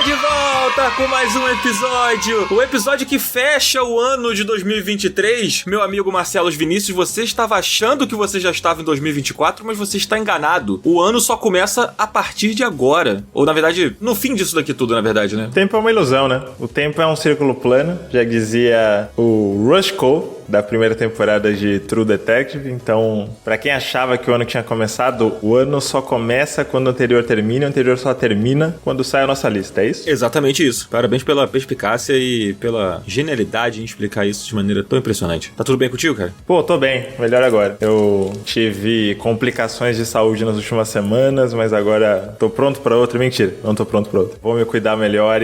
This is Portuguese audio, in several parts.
de volta com mais um episódio. O episódio que fecha o ano de 2023. Meu amigo Marcelo Vinícius, você estava achando que você já estava em 2024, mas você está enganado. O ano só começa a partir de agora. Ou, na verdade, no fim disso daqui tudo, na verdade, né? O tempo é uma ilusão, né? O tempo é um círculo plano, já dizia o Rush Cole, da primeira temporada de True Detective. Então, pra quem achava que o ano tinha começado, o ano só começa quando o anterior termina, o anterior só termina quando sai a nossa lista, é isso? Exatamente isso. Parabéns pela perspicácia e pela genialidade em explicar isso de maneira tão impressionante. Tá tudo bem contigo, cara? Pô, tô bem, melhor agora. Eu tive complicações de saúde nas últimas semanas, mas agora tô pronto pra outra. Mentira, não tô pronto pra outra. Vou me cuidar melhor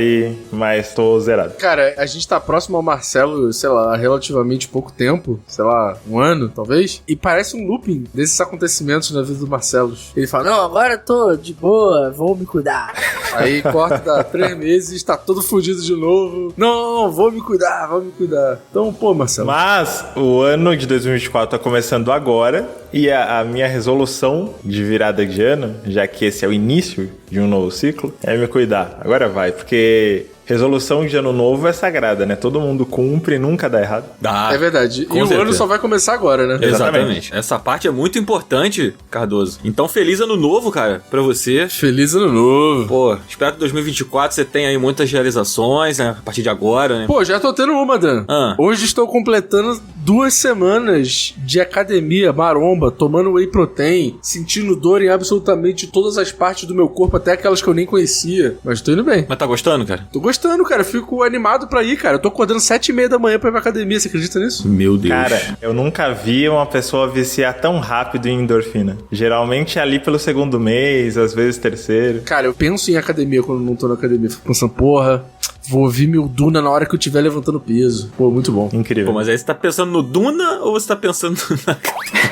mas tô zerado. Cara, a gente tá próximo ao Marcelo, sei lá, há relativamente pouco tempo, sei lá, um ano, talvez, e parece um looping desses acontecimentos na vida do Marcelo. Ele fala, não, agora eu tô de boa, vou me cuidar. Aí corta, dá 3 meses, tá todo fudido de novo. Não, vou me cuidar, vou me cuidar. Então, pô, Marcelo. Mas o ano de 2024 tá começando agora e a minha resolução de virada de ano, já que esse é o início de um novo ciclo, é me cuidar. Agora vai, porque resolução de ano novo é sagrada, né? Todo mundo cumpre, nunca dá errado. Dá. É verdade. E o ano só vai começar agora, né? Exatamente. Essa parte é muito importante, Cardoso. Então, feliz ano novo, cara, pra você. Feliz ano novo. Pô, espero que 2024 você tenha aí muitas realizações, né? A partir de agora, né? Pô, já tô tendo uma, Dan. Hoje estou completando 2 semanas de academia maromba, tomando whey protein, sentindo dor em absolutamente todas as partes do meu corpo, até aquelas que eu nem conhecia. Mas tô indo bem. Mas tá gostando, cara? Tô gostando, cara. Fico animado pra ir, cara. Eu tô acordando 7h30 da manhã pra ir pra academia. Você acredita nisso? Meu Deus. Cara, eu nunca vi uma pessoa viciar tão rápido em endorfina. Geralmente é ali pelo segundo mês, às vezes terceiro. Cara, eu penso em academia quando não tô na academia. Fico pensando, porra, vou ouvir meu Duna na hora que eu estiver levantando peso. Pô, muito bom. Incrível. Pô, mas aí você tá pensando no Duna ou você tá pensando na academia?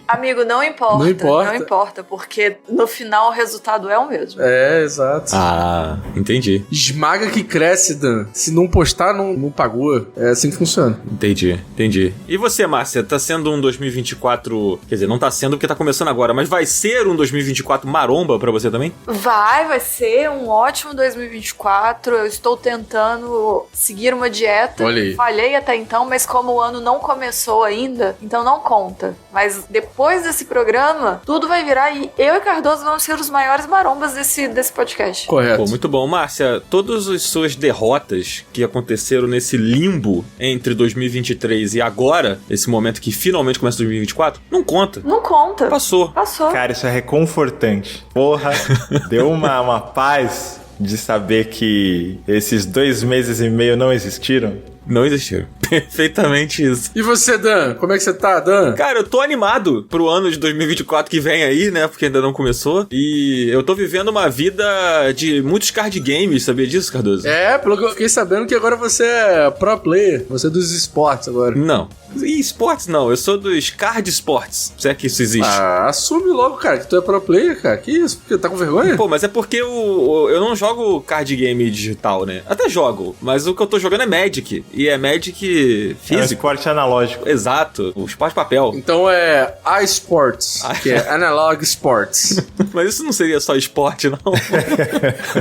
Amigo, não importa. Não importa. Não importa, porque no final o resultado é o mesmo. É, exato. Ah, entendi. Esmaga que cresce, Dan. Se não postar, não pagou. É assim que funciona. Entendi. E você, Márcia, tá sendo um 2024... Quer dizer, não tá sendo porque tá começando agora, mas vai ser um 2024 maromba pra você também? Vai ser um ótimo 2024. Eu estou tentando seguir uma dieta. Olha aí. Falhei até então, mas como o ano não começou ainda, então não conta. Mas depois desse programa, tudo vai virar e eu e Cardoso vamos ser os maiores marombas desse podcast. Correto. Pô, muito bom. Márcia, todas as suas derrotas que aconteceram nesse limbo entre 2023 e agora, esse momento que finalmente começa 2024, não conta. Não conta. Passou. Cara, isso é reconfortante. Porra, deu uma paz de saber que esses 2 meses e meio não existiram. Não existiram. Perfeitamente isso. E você, Dan? Como é que você tá, Dan? Cara, eu tô animado pro ano de 2024 que vem aí, né? Porque ainda não começou. E eu tô vivendo uma vida de muitos card games, sabia disso, Cardoso? É, pelo que eu fiquei sabendo que agora você é pro player. Você é dos esportes agora. Não. E esportes não, eu sou dos card sports, se é que isso existe. Ah, assume logo, cara, que tu é pro player, cara. Que isso? Porque tá com vergonha? Pô, mas é porque eu não jogo card game digital, né? Até jogo, mas o que eu tô jogando é Magic. E é Magic físico. É um esporte analógico. Exato, o esporte papel. Então é iSports, que é Analog Sports. Mas isso não seria só esporte, não?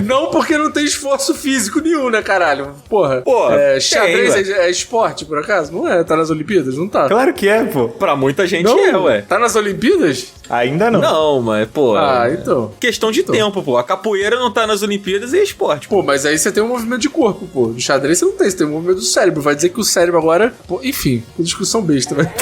Não, porque não tem esforço físico nenhum, né, caralho? Porra. Pô, xadrez tem, é esporte, por acaso? Não é? Tá nas Olimpíadas? Não tá. Claro que é, pô. Pra muita gente Não, é, ué. Tá nas Olimpíadas? Ainda não. Não, mas, pô... Ah, então. Questão de tempo, pô. A capoeira não tá nas Olimpíadas e é esporte. Pô, mas aí você tem um movimento de corpo, pô. No xadrez você não tem, você tem um movimento do cérebro. Vai dizer que o cérebro agora... Pô, enfim, discussão besta, vai.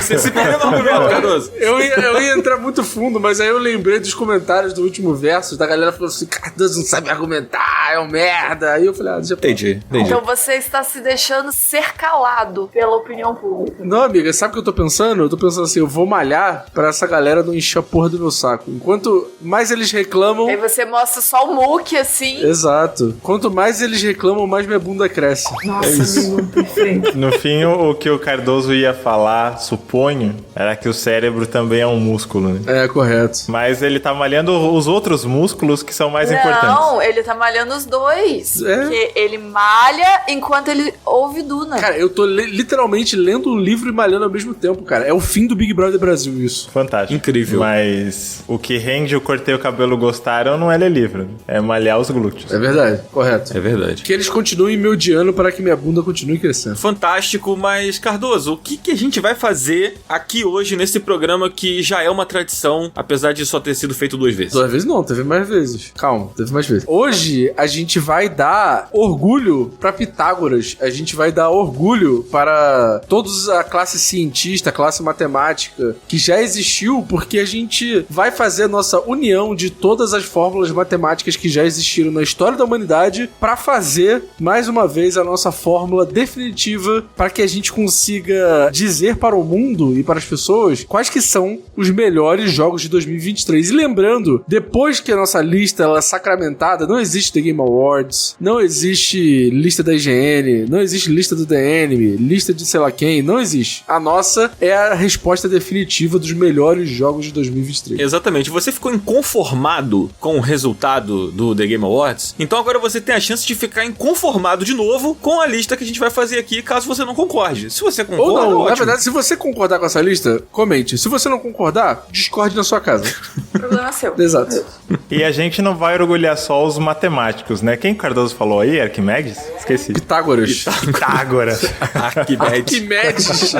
Você se perdeu no argumento, Cardoso. Eu ia entrar muito fundo, mas aí eu lembrei dos comentários do último verso, da galera falando assim, Cardoso não sabe argumentar, é um merda. Aí eu falei, deixa eu... Entendi. Então você está se deixando ser calado pela opinião pública. Não, amiga, sabe o que eu tô pensando? Eu tô pensando assim, eu vou malhar pra essa galera não encher a porra do meu saco. Enquanto mais eles reclamam... Aí você mostra só o muque, assim. Exato. Quanto mais eles reclamam, mais minha bunda cresce. Nossa, amigo, perfeito. No fim, o que o Cardoso ia falar, suponho, era que o cérebro também é um músculo, né? É, correto. Mas ele tá malhando os outros músculos que são mais importantes. Não, ele tá malhando os dois. É. Porque ele malha enquanto ele ouve Duna. Cara, eu tô literalmente lendo um livro e malhando ao mesmo tempo, cara. É o fim do Big Brother Brasil, isso. Fantástico. Incrível. Mas o que rende o Cortei o Cabelo gostaram não é ler livro, é malhar os glúteos. É verdade, correto. É verdade. Que eles continuem me odiando para que minha bunda continue crescendo. Fantástico, mas Cardoso, o que a gente vai fazer aqui hoje nesse programa que já é uma tradição, apesar de só ter sido feito 2 vezes? 2 vezes não, teve mais vezes. Calma, teve mais vezes. Hoje a gente vai dar orgulho pra Pitágoras. A gente vai dar orgulho para todos a classe cientista, a classe matemática que já existiu, porque a gente vai fazer a nossa união de todas as fórmulas matemáticas que já existiram na história da humanidade para fazer mais uma vez a nossa fórmula definitiva para que a gente consiga dizer para o mundo e para as pessoas quais que são os melhores jogos de 2023. E lembrando, depois que a nossa lista ela é sacramentada, não existe The Game Awards, não existe lista da IGN, não existe lista do The Enemy, lista de sei lá quem, não existe. A nossa é a resposta definitiva dos melhores jogos de 2023. Exatamente. Você ficou inconformado com o resultado do The Game Awards? Então agora você tem a chance de ficar inconformado de novo com a lista que a gente vai fazer aqui, caso você não concorde. Se você concorda, Ou não, ótimo. na verdade, se você concordar com essa lista, comente. Se você não concordar, discorde na sua casa. O problema é seu. Exato. E a gente não vai orgulhar só os matemáticos, né? Quem Cardoso falou aí? Arquimedes? Esqueci. Pitágoras. Pitágoras. Arquimedes. Arquimedes.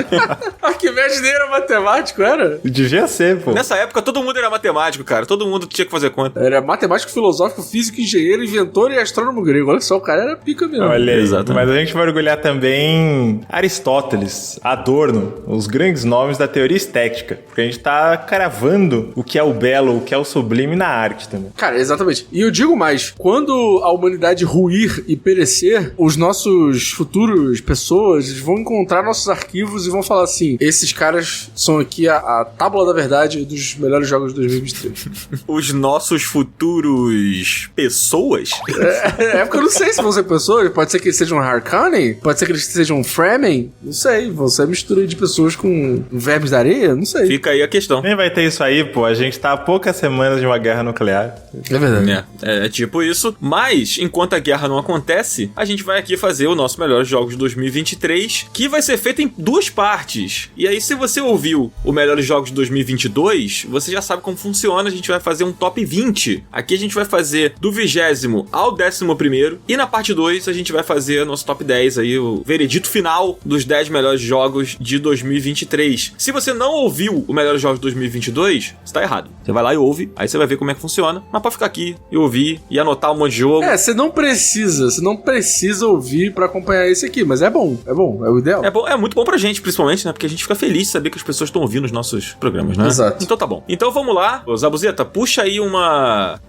Arquimedes nem era matemático, era? Devia ser, pô. Nessa época todo mundo era matemático, cara. Todo mundo tinha que fazer conta. Era matemático, filosófico, físico, engenheiro, inventor e astrônomo grego. Olha só, o cara era pica mesmo. Olha aí. Exatamente. Mas a gente vai orgulhar também Aristóteles, Adorno, os grandes nomes da teoria estética. Porque a gente tá cravando o que é o belo, o que é o sublime na arte também. Cara, exatamente. E eu digo mais, quando a humanidade ruir e perecer, os nossos futuros pessoas vão encontrar nossos arquivos e vão falar assim, esses caras são aqui a tábua da verdade dos melhores jogos de 2023. Os nossos futuros pessoas? É porque eu não sei se vão ser pessoas, pode ser que eles sejam Harkonnen, pode ser que eles sejam Fremen, não sei, vão ser mistura de pessoas com vermes da areia, não sei. Fica aí a questão. Nem vai ter isso aí, pô. A gente tá a poucas semanas de uma guerra nuclear. É verdade. É tipo isso. Mas, enquanto a guerra não acontece, a gente vai aqui fazer o nosso melhor jogos de 2023, que vai ser feito em 2 partes. E aí, se você ouviu o melhores jogos de 2022, você já sabe como funciona. A gente vai fazer um top 20. Aqui a gente vai fazer do 20º ao 11º. E na parte 2, a gente vai fazer nosso top 10 aí, o veredito final dos 10 melhores jogos de 2023. Se você não ouviu o melhores jogos de 2022, você tá errado. Você vai lá e ouve, aí você vai ver como é que funciona. Mas pode ficar aqui e ouvir e anotar um monte de jogo. Você não precisa ouvir pra acompanhar esse aqui, mas é bom, é o ideal. É muito bom pra gente, principalmente, né? Porque a gente fica feliz de saber que as pessoas estão ouvindo os nossos programas, né? Exato. Então tá bom. Então vamos lá. Ô, Zabuzeta, puxa aí uma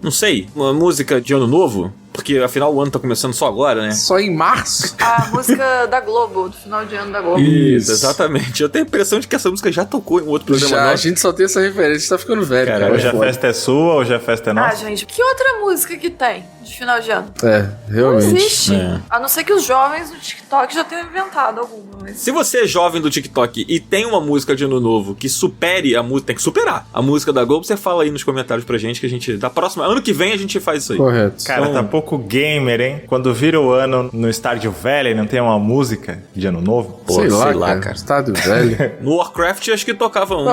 música de ano novo. Porque afinal o ano tá começando só agora, né? Só em março? A música da Globo, do final de ano da Globo. Isso, exatamente. Eu tenho a impressão de que essa música já tocou em outro programa Já, a nosso. gente só tem essa referência, tá ficando velho. Cara, hoje a festa é sua, hoje a festa é Ah, nossa. gente, que outra música que tem de final de ano? Não Realmente. existe. É. A não ser que os jovens do TikTok já tenham inventado alguma. Mas... Se você é jovem do TikTok e tem uma música de ano novo que supere a música, tem que superar a música da Globo, você fala aí nos comentários pra gente que a gente, da próxima, ano que vem a gente faz isso aí. Correto. Cara, tá pouco gamer, hein? Quando vira o ano no Stardew Valley, não tem uma música de ano novo? Sei lá, cara. Estado velho. No Warcraft acho que tocava um.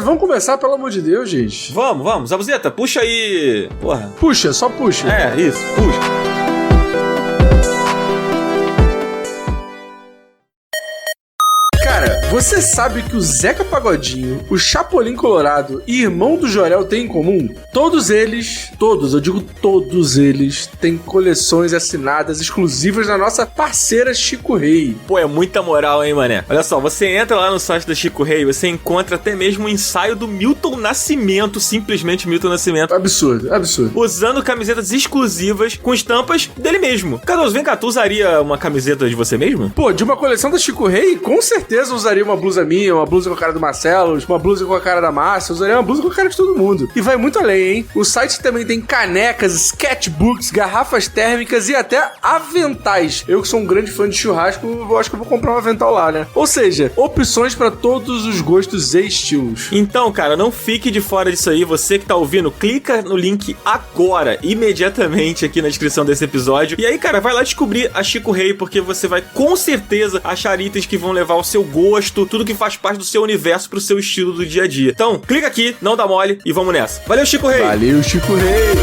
Vamos começar, pelo amor de Deus, gente. Vamos. Zabuzeta, puxa aí. Porra. Puxa, só puxa. É, isso, puxa. Cara, você sabe que o Zeca Pagodinho, o Chapolin Colorado e irmão do Jorel têm em comum? Todos eles, têm coleções assinadas exclusivas da nossa parceira Chico Rei. Pô, é muita moral, hein, mané? Olha só, você entra lá no site da Chico Rei, você encontra até mesmo um ensaio do Milton Nascimento, simplesmente Milton Nascimento, Absurdo. usando camisetas exclusivas com estampas dele mesmo. Cardoso, vem cá, tu usaria uma camiseta de você mesmo? Pô, de uma coleção da Chico Rei, com certeza usaria uma blusa minha, uma blusa com a cara do Marcelo, uma blusa com a cara da Márcia, eu usaria uma blusa com a cara de todo mundo. E vai muito além, hein? O site também tem canecas, sketchbooks, garrafas térmicas e até aventais. Eu que sou um grande fã de churrasco, eu acho que eu vou comprar um avental lá, né? Ou seja, opções pra todos os gostos e estilos. Então, cara, não fique de fora disso aí. Você que tá ouvindo, clica no link agora, imediatamente aqui na descrição desse episódio. E aí, cara, vai lá descobrir a Chico Rei, porque você vai com certeza achar itens que vão levar o seu gosto, tudo que faz parte do seu universo pro seu estilo do dia a dia. Então, clica aqui, não dá mole e vamos nessa. Valeu, Chico Rei! Valeu, Chico Rei!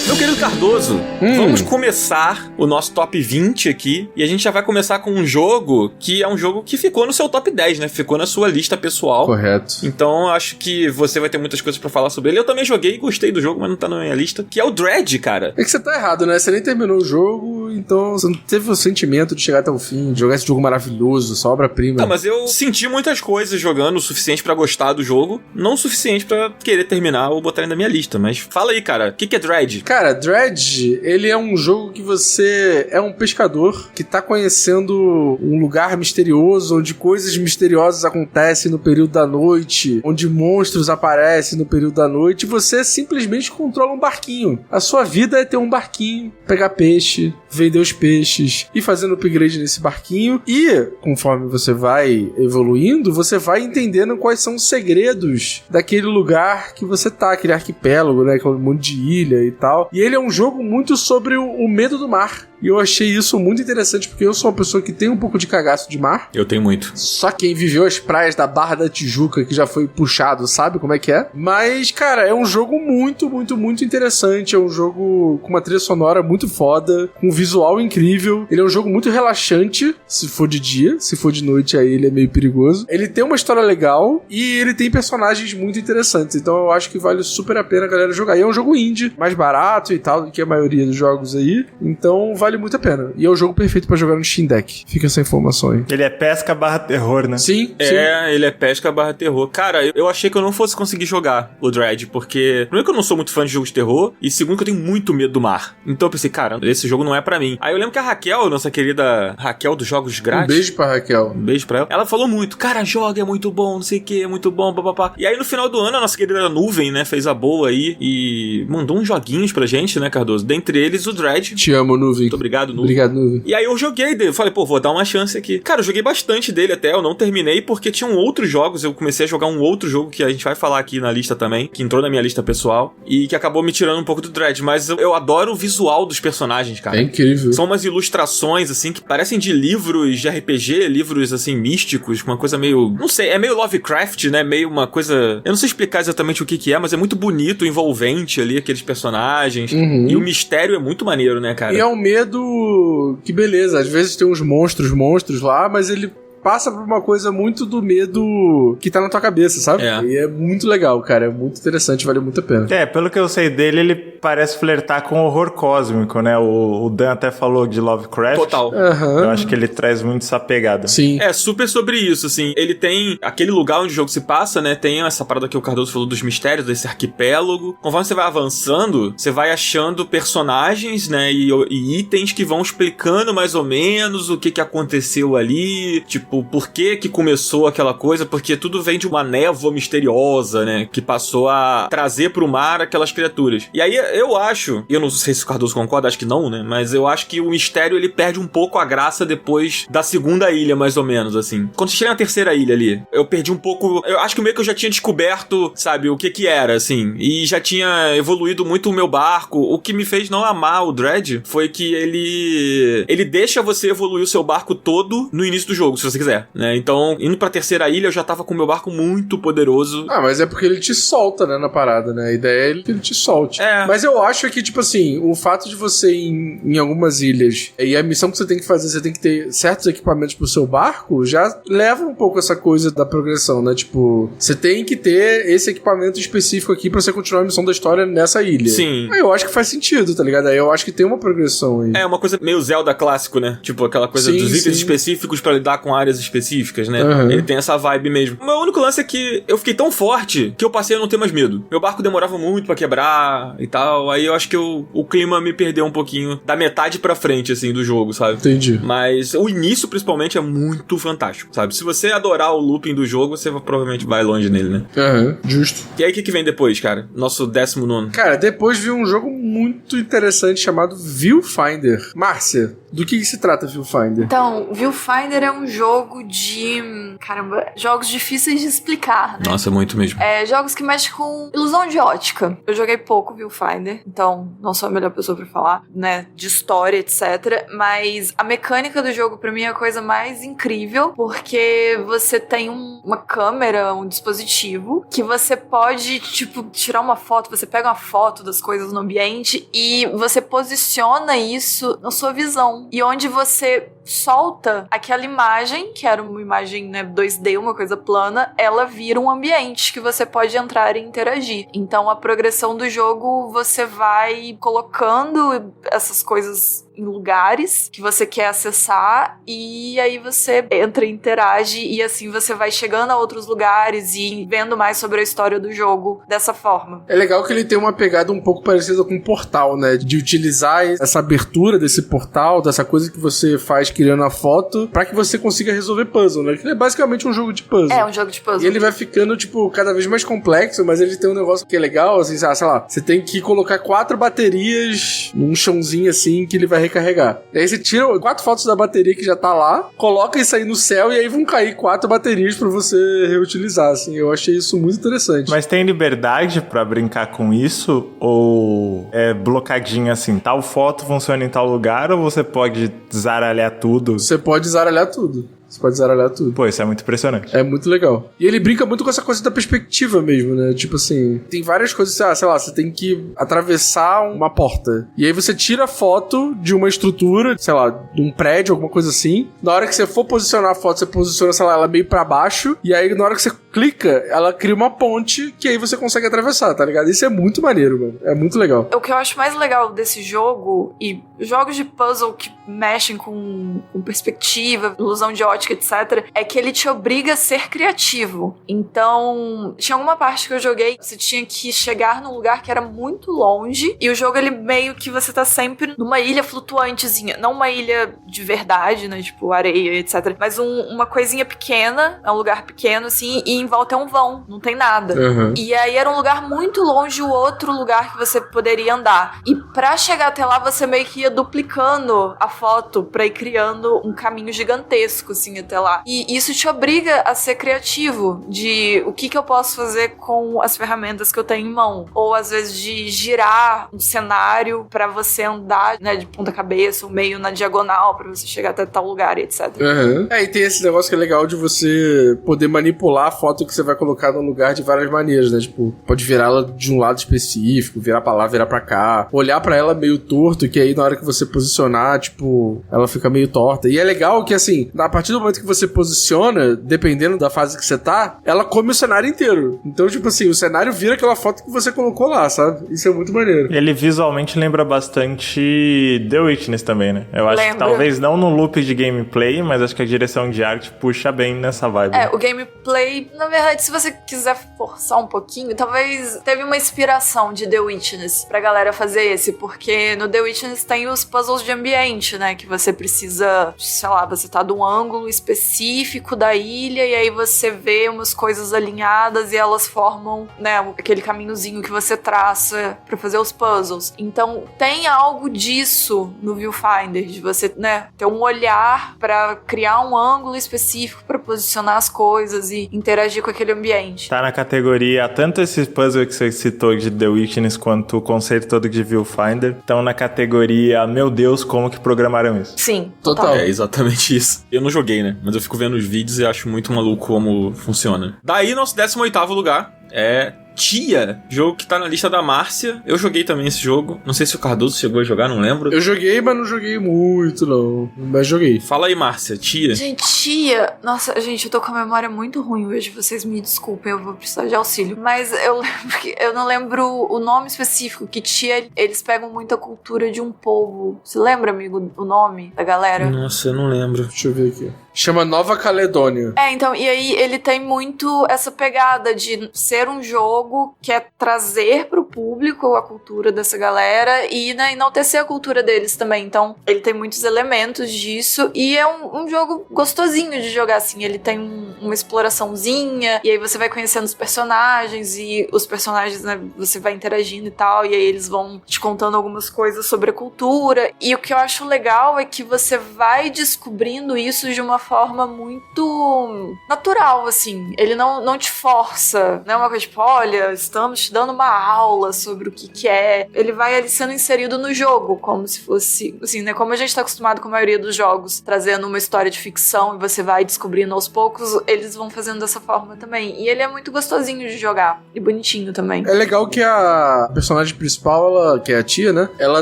Meu querido Cardoso, vamos começar o nosso top 20 aqui. E a gente já vai começar com um jogo que é um jogo que ficou no seu top 10, né? Ficou na sua lista pessoal. Correto. Então, acho que você vai ter muitas coisas pra falar sobre ele. Eu também joguei e gostei do jogo, mas não tá na minha lista. Que é o Dread, cara. É que você tá errado, né? Você nem terminou o jogo, então você não teve o sentimento de chegar até o fim, de jogar esse jogo maravilhoso, sua obra-prima. Não, mas eu senti muitas coisas jogando, o suficiente pra gostar do jogo. Não o suficiente pra querer terminar ou botar ele na minha lista. Mas fala aí, cara. O que é Dread? Cara, Dread, ele é um jogo que você é um pescador que tá conhecendo um lugar misterioso, onde coisas misteriosas acontecem no período da noite, onde monstros aparecem no período da noite, e você simplesmente controla um barquinho. A sua vida é ter um barquinho, pegar peixe, vender os peixes e fazendo upgrade nesse barquinho, e conforme você vai evoluindo, você vai entendendo quais são os segredos daquele lugar que você tá, aquele arquipélago, né, que é um monte de ilha e tal. E ele é um jogo muito sobre o medo do mar. E eu achei isso muito interessante, porque eu sou uma pessoa que tem um pouco de cagaço de mar. Eu tenho muito. Só quem viveu as praias da Barra da Tijuca, que já foi puxado, sabe como é que é? Mas, cara, é um jogo muito, muito, muito interessante. É um jogo com uma trilha sonora muito foda, com um visual incrível. Ele é um jogo muito relaxante, se for de dia. Se for de noite, aí ele é meio perigoso. Ele tem uma história legal e ele tem personagens muito interessantes. Então eu acho que vale super a pena a galera jogar. E é um jogo indie, mais barato e tal do que a maioria dos jogos aí. Então vale muito a pena. E é o jogo perfeito pra jogar no Steam Deck. Fica essa informação aí. Ele é pesca/terror, né? Sim, sim. Ele é pesca/terror. Cara, eu achei que eu não fosse conseguir jogar o Dread, porque primeiro que eu não sou muito fã de jogos de terror, e segundo que eu tenho muito medo do mar. Então eu pensei, cara, esse jogo não é pra mim. Aí eu lembro que a Raquel, nossa querida Raquel dos Jogos Grátis... Um beijo pra Raquel. Um beijo pra ela. Ela falou muito, cara, joga, é muito bom, não sei o que, é muito bom, papapá. E aí no final do ano, a nossa querida Nuvem, né, fez a boa aí e mandou uns joguinhos pra gente, né, Cardoso? Dentre eles, o Dread. Te amo, Nuvem. Muito obrigado, Nuvem. Obrigado, Nuvem. E aí eu joguei dele, falei, pô, vou dar uma chance aqui. Cara, eu joguei bastante dele até, eu não terminei porque tinham outros jogos, eu comecei a jogar um outro jogo que a gente vai falar aqui na lista também, que entrou na minha lista pessoal e que acabou me tirando um pouco do Dread, mas eu adoro o visual dos personagens, cara. É incrível. São umas ilustrações, assim, que parecem de livros de RPG, livros, assim, místicos, uma coisa meio... Não sei, é meio Lovecraft, né? Meio uma coisa... Eu não sei explicar exatamente o que é, mas é muito bonito, envolvente ali, aqueles personagens. Uhum. E o mistério é muito maneiro, né, cara? E é um medo que, beleza, às vezes tem uns monstros lá, mas ele passa por uma coisa muito do medo que tá na tua cabeça, sabe? É. E é muito legal, cara. É muito interessante, vale muito a pena. É, pelo que eu sei dele, ele parece flertar com horror cósmico, né? O Dan até falou de Lovecraft. Total. Aham. Eu acho que ele traz muito essa pegada. Sim. É super sobre isso, assim. Ele tem aquele lugar onde o jogo se passa, né? Tem essa parada que o Cardoso falou dos mistérios, desse arquipélago. Conforme você vai avançando, você vai achando personagens, né? E itens que vão explicando mais ou menos o que aconteceu ali. Tipo, por que começou aquela coisa. Porque tudo vem de uma névoa misteriosa, né? Que passou a trazer pro mar aquelas criaturas. E aí eu acho, eu não sei se o Cardoso concorda, acho que não, né? Mas eu acho que o mistério, ele perde um pouco a graça depois da segunda ilha, mais ou menos, assim. Quando você chega na terceira ilha ali, eu perdi um pouco... Eu acho que meio que eu já tinha descoberto, sabe, o que era, assim. E já tinha evoluído muito o meu barco. O que me fez não amar o Dread foi que ele deixa você evoluir o seu barco todo no início do jogo, se você quiser, né? Então, indo pra terceira ilha, eu já tava com o meu barco muito poderoso. Ah, mas é porque ele te solta, né, na parada, né? A ideia é que ele te solte. É. Mas eu acho que, tipo assim, o fato de você ir em algumas ilhas e a missão que você tem que fazer, você tem que ter certos equipamentos pro seu barco, já leva um pouco essa coisa da progressão, né? Tipo, você tem que ter esse equipamento específico aqui pra você continuar a missão da história nessa ilha. Sim. Aí eu acho que faz sentido, tá ligado? Aí eu acho que tem uma progressão aí. É uma coisa meio Zelda clássico, né? Tipo, aquela coisa Sim, dos itens sim. específicos pra lidar com áreas áreas específicas, né? Uhum. Ele tem essa vibe mesmo. O meu único lance é que eu fiquei tão forte que eu passei a não ter mais medo. Meu barco demorava muito pra quebrar e tal, aí eu acho que o clima me perdeu um pouquinho da metade pra frente, assim, do jogo, sabe? Entendi. Mas o início, principalmente, é muito fantástico, sabe? Se você adorar o looping do jogo, você provavelmente vai longe nele, né? Aham, justo. E aí, o que vem depois, cara? Nosso 19º. Cara, depois vi um jogo muito interessante chamado Viewfinder. Márcia, do que se trata Viewfinder? Então, Viewfinder é um jogo de... Caramba, jogos difíceis de explicar, né? Nossa, muito mesmo. É, jogos que mexem com ilusão de ótica. Eu joguei pouco Viewfinder, então não sou a melhor pessoa pra falar, né, de história, etc. Mas a mecânica do jogo, pra mim, é a coisa mais incrível, porque você tem uma câmera, um dispositivo, que você pode, tipo, tirar uma foto, você pega uma foto das coisas no ambiente e você posiciona isso na sua visão. E onde você solta aquela imagem, que era uma imagem, né, 2D, uma coisa plana, ela vira um ambiente que você pode entrar e interagir. Então a progressão do jogo, você vai colocando essas coisas em lugares que você quer acessar e aí você entra e interage e assim você vai chegando a outros lugares e vendo mais sobre a história do jogo dessa forma. É legal que ele tem uma pegada um pouco parecida com um portal, né? De utilizar essa abertura desse portal, dessa coisa que você faz criando a foto, pra que você consiga resolver puzzle, né? Que é basicamente um jogo de puzzle. É um jogo de puzzle. E ele vai ficando, tipo, cada vez mais complexo, mas ele tem um negócio que é legal, assim, sei lá, você tem que colocar 4 baterias num chãozinho assim que ele vai recarregar. E aí você tira 4 fotos da bateria que já tá lá, coloca isso aí no céu e aí vão cair 4 baterias pra você reutilizar, assim. Eu achei isso muito interessante. Mas tem liberdade pra brincar com isso? Ou é blocadinho assim, tal foto funciona em tal lugar, ou você pode zaralhar tudo? Você pode zaralhar tudo. Você pode zaralhar tudo. Pô, isso é muito impressionante. É muito legal. E ele brinca muito com essa coisa da perspectiva mesmo, né? Tipo assim, tem várias coisas, sei lá, você tem que atravessar uma porta. E aí você tira a foto de uma estrutura, sei lá, de um prédio, alguma coisa assim. Na hora que você for posicionar a foto, você posiciona, sei lá, ela meio pra baixo. E aí na hora que você clica, ela cria uma ponte que aí você consegue atravessar, tá ligado? Isso é muito maneiro, mano. É muito legal. O que eu acho mais legal desse jogo, e jogos de puzzle que mexem com perspectiva, ilusão de ótica, etc., é que ele te obriga a ser criativo. Então, tinha alguma parte que eu joguei, você tinha que chegar num lugar que era muito longe, e o jogo, ele meio que você tá sempre numa ilha flutuantezinha, não uma ilha de verdade, né, tipo areia, etc., mas uma coisinha pequena, é um lugar pequeno, assim, e em volta é um vão, não tem nada. Uhum. E aí era um lugar muito longe o outro lugar que você poderia andar. E pra chegar até lá, você meio que ia duplicando a foto pra ir criando um caminho gigantesco, assim, até lá. E isso te obriga a ser criativo, de o que eu posso fazer com as ferramentas que eu tenho em mão. Ou, às vezes, de girar um cenário pra você andar, né, de ponta cabeça, ou meio na diagonal, pra você chegar até tal lugar, etc. Uhum. É, e tem esse negócio que é legal de você poder manipular a foto que você vai colocar no lugar de várias maneiras, né? Tipo, pode virar ela de um lado específico, virar pra lá, virar pra cá, olhar pra ela meio torto, que aí na hora que você posicionar, tipo, ela fica meio torta. E é legal que, assim, a partir do momento que você posiciona, dependendo da fase que você tá, ela come o cenário inteiro. Então, tipo assim, o cenário vira aquela foto que você colocou lá, sabe? Isso é muito maneiro. Ele visualmente lembra bastante The Witness também, né? Eu acho que talvez não no loop de gameplay, mas acho que a direção de arte puxa bem nessa vibe. É, o gameplay, na verdade, se você quiser forçar um pouquinho, talvez teve uma inspiração de The Witness pra galera fazer esse, porque no The Witness tem os puzzles de ambiente, né? Que você precisa, sei lá, você tá de um ângulo específico da ilha e aí você vê umas coisas alinhadas e elas formam, né, aquele caminhozinho que você traça pra fazer os puzzles. Então tem algo disso no Viewfinder, de você, né, ter um olhar pra criar um ângulo específico pra posicionar as coisas e interagir com aquele ambiente. Tá na categoria, tanto esse puzzle que você citou de The Witness quanto o conceito todo de Viewfinder estão na categoria, meu Deus, como que programaram isso? Sim, Total. É exatamente isso. Eu não joguei, né? Mas eu fico vendo os vídeos e acho muito maluco como funciona. Daí, nosso 18º lugar é Tia, jogo que tá na lista da Márcia. Eu joguei também esse jogo. Não sei se o Cardoso chegou a jogar, não lembro. Eu joguei, mas não joguei muito, não. Mas joguei. Fala aí, Márcia, Tia. Gente, Tia... Nossa, gente, eu tô com a memória muito ruim hoje. Vocês me desculpem, eu vou precisar de auxílio. Mas eu lembro que... Eu não lembro o nome específico. Que Tia, eles pegam muita cultura de um povo. Você lembra, amigo, o nome da galera? Nossa, eu não lembro. Deixa eu ver aqui. Chama Nova Caledônia. Então, e aí ele tem muito essa pegada de ser um jogo que é trazer pro público a cultura dessa galera e, né, enaltecer a cultura deles também. Então, ele tem muitos elementos disso e é um jogo gostosinho de jogar, assim. Ele tem uma exploraçãozinha e aí você vai conhecendo os personagens e os personagens, né, você vai interagindo e tal, e aí eles vão te contando algumas coisas sobre a cultura. E o que eu acho legal é que você vai descobrindo isso de uma forma muito natural, assim. Ele não te força, não é uma coisa tipo, olha, estamos te dando uma aula sobre o que é. Ele vai ali sendo inserido no jogo, como se fosse, assim, né, como a gente tá acostumado com a maioria dos jogos, trazendo uma história de ficção e você vai descobrindo aos poucos, eles vão fazendo dessa forma também. E ele é muito gostosinho de jogar e bonitinho também. É legal que a personagem principal, ela, que é a tia, né, ela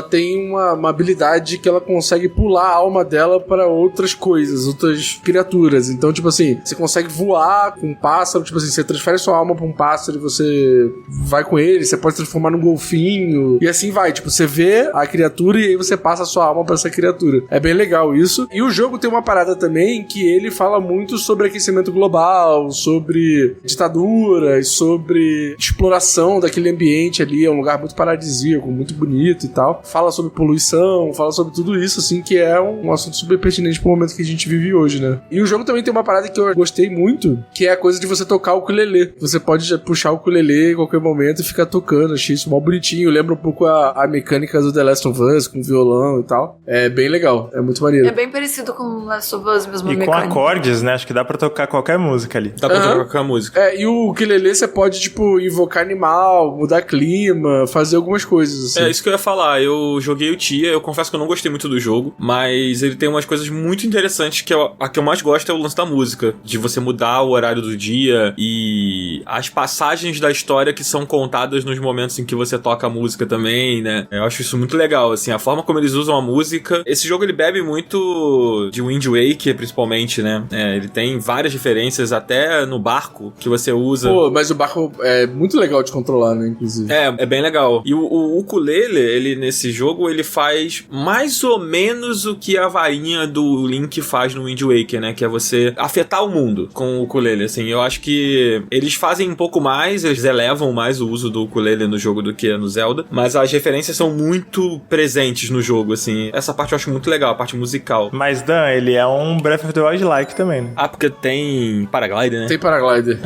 tem uma habilidade que ela consegue pular a alma dela para outras coisas, outras criaturas. Então, tipo assim, você consegue voar com um pássaro, tipo assim, você transfere sua alma pra um pássaro e você vai com ele, você pode transformar num golfinho, e assim vai. Tipo, você vê a criatura e aí você passa a sua alma pra essa criatura. É bem legal isso. E o jogo tem uma parada também que ele fala muito sobre aquecimento global, sobre ditaduras, sobre exploração daquele ambiente ali. É um lugar muito paradisíaco, muito bonito e tal. Fala sobre poluição, fala sobre tudo isso, assim, que é um assunto super pertinente pro momento que a gente vive hoje, né? E o jogo também tem uma parada que eu gostei muito, que é a coisa de você tocar o ukulele. Você pode puxar o ukulele em qualquer momento e ficar tocando. Achei isso mó bonitinho. Lembra um pouco a mecânica do The Last of Us, com violão e tal. É bem legal. É muito maneiro. É bem parecido com Last of Us mesmo. E com acordes, né? Acho que dá pra tocar qualquer música ali. Dá pra tocar qualquer música. E o ukulele você pode, tipo, invocar animal, mudar clima, fazer algumas coisas, assim. É isso que eu ia falar. Eu joguei o Tia, eu confesso que eu não gostei muito do jogo, mas ele tem umas coisas muito interessantes que a que eu mais gosto é o lance da música, de você mudar o horário do dia e as passagens da história que são contadas nos momentos em que você toca a música também, né? Eu acho isso muito legal, assim, a forma como eles usam a música. Esse jogo ele bebe muito de Wind Waker, principalmente, né? Ele tem várias referências, até no barco que você usa. Pô, mas o barco é muito legal de controlar, né, inclusive. É bem legal. E o ukulele, ele nesse jogo, ele faz mais ou menos o que a varinha do Link faz no Wind Waker, né? Que é você afetar o mundo com o ukulele, assim. Eu acho que eles fazem um pouco mais, eles elevam mais o uso do ukulele no jogo do que no Zelda, mas as referências são muito presentes no jogo, assim. Essa parte eu acho muito legal, a parte musical. Mas, Dan, ele é um Breath of the Wild-like também, né? Ah, porque tem paraglider, né? Tem paraglider.